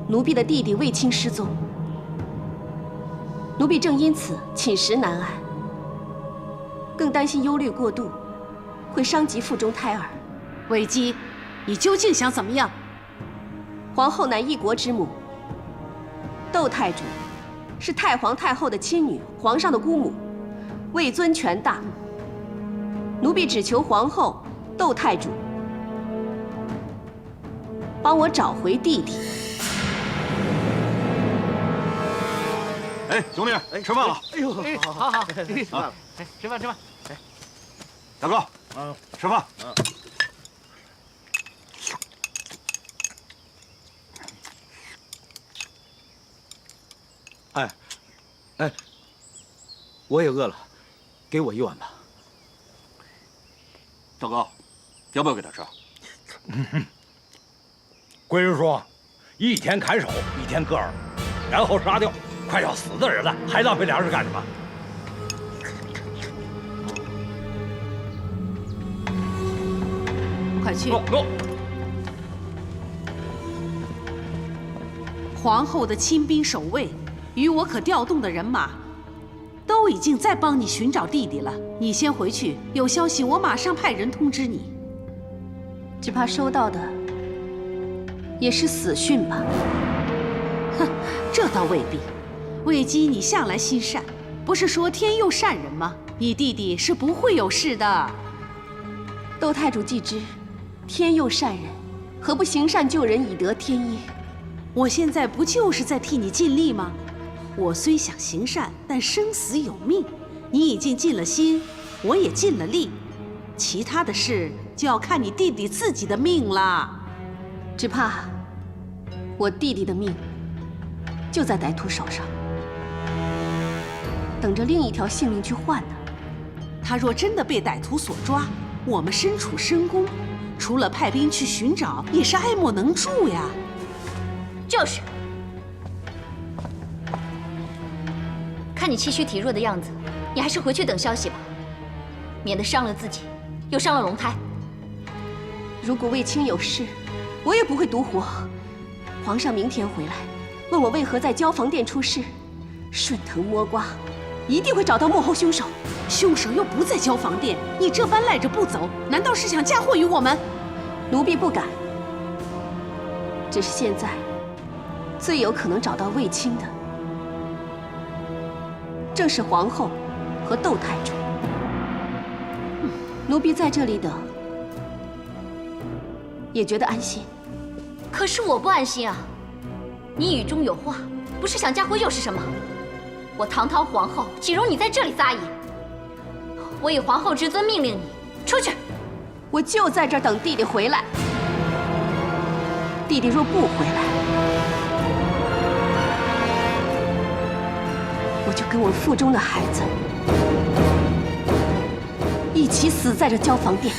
[SPEAKER 7] 奴婢的弟弟卫青失踪，奴婢正因此寝食难安，更担心忧虑过度会伤及腹中胎儿。
[SPEAKER 11] 卫姬，你究竟想怎么样？
[SPEAKER 7] 皇后乃一国之母，窦太主是太皇太后的亲女，皇上的姑母，位尊权大。奴婢只求皇后、窦太主帮我找回弟弟。
[SPEAKER 17] 哎，兄弟，吃饭了。
[SPEAKER 5] 哎呦，好好，吃饭了，吃饭。哎，
[SPEAKER 17] 大哥，吃饭。
[SPEAKER 12] 哎，我也饿了，给我一碗吧。
[SPEAKER 17] 大哥，要不要给他吃？
[SPEAKER 19] 规人说，一天砍手，一天割耳，然后杀掉快要死的人了，还浪费粮食干什么？
[SPEAKER 11] 快去。皇后的亲兵守卫，与我可调动的人马，都已经在帮你寻找弟弟了。你先回去，有消息我马上派人通知你。
[SPEAKER 7] 只怕收到的也是死讯吧？
[SPEAKER 11] 哼，这倒未必。卫姬，你向来心善，不是说天佑善人吗？你弟弟是不会有事的。
[SPEAKER 7] 窦太主既知天佑善人，何不行善救人，以得天意？
[SPEAKER 11] 我现在不就是在替你尽力吗？我虽想行善，但生死有命。你已经尽了心，我也尽了力，其他的事就要看你弟弟自己的命啦。
[SPEAKER 7] 只怕我弟弟的命就在歹徒手上，等着另一条性命去换呢。
[SPEAKER 11] 他若真的被歹徒所抓，我们身处深宫，除了派兵去寻找，也是爱莫能助呀。
[SPEAKER 1] 就是，看你气虚体弱的样子，你还是回去等消息吧，免得伤了自己，又伤了龙胎。
[SPEAKER 7] 如果卫青有事，我也不会独活。皇上明天回来，问我为何在交房殿出事，顺藤摸瓜，一定会找到幕后凶手。
[SPEAKER 11] 凶手又不在交房殿，你这般赖着不走，难道是想嫁祸于我们？
[SPEAKER 7] 奴婢不敢，只是现在最有可能找到卫青的，
[SPEAKER 18] 正是皇后和窦太主。奴婢在这里等，也觉得安心。
[SPEAKER 9] 可是我不安心啊！你语中有话，不是想嫁祸又是什么？我堂堂皇后，岂容你在这里撒野？我以皇后之尊命令你出去！
[SPEAKER 18] 我就在这儿等弟弟回来。弟弟若不回来，我就跟我腹中的孩子一起死在这交房殿。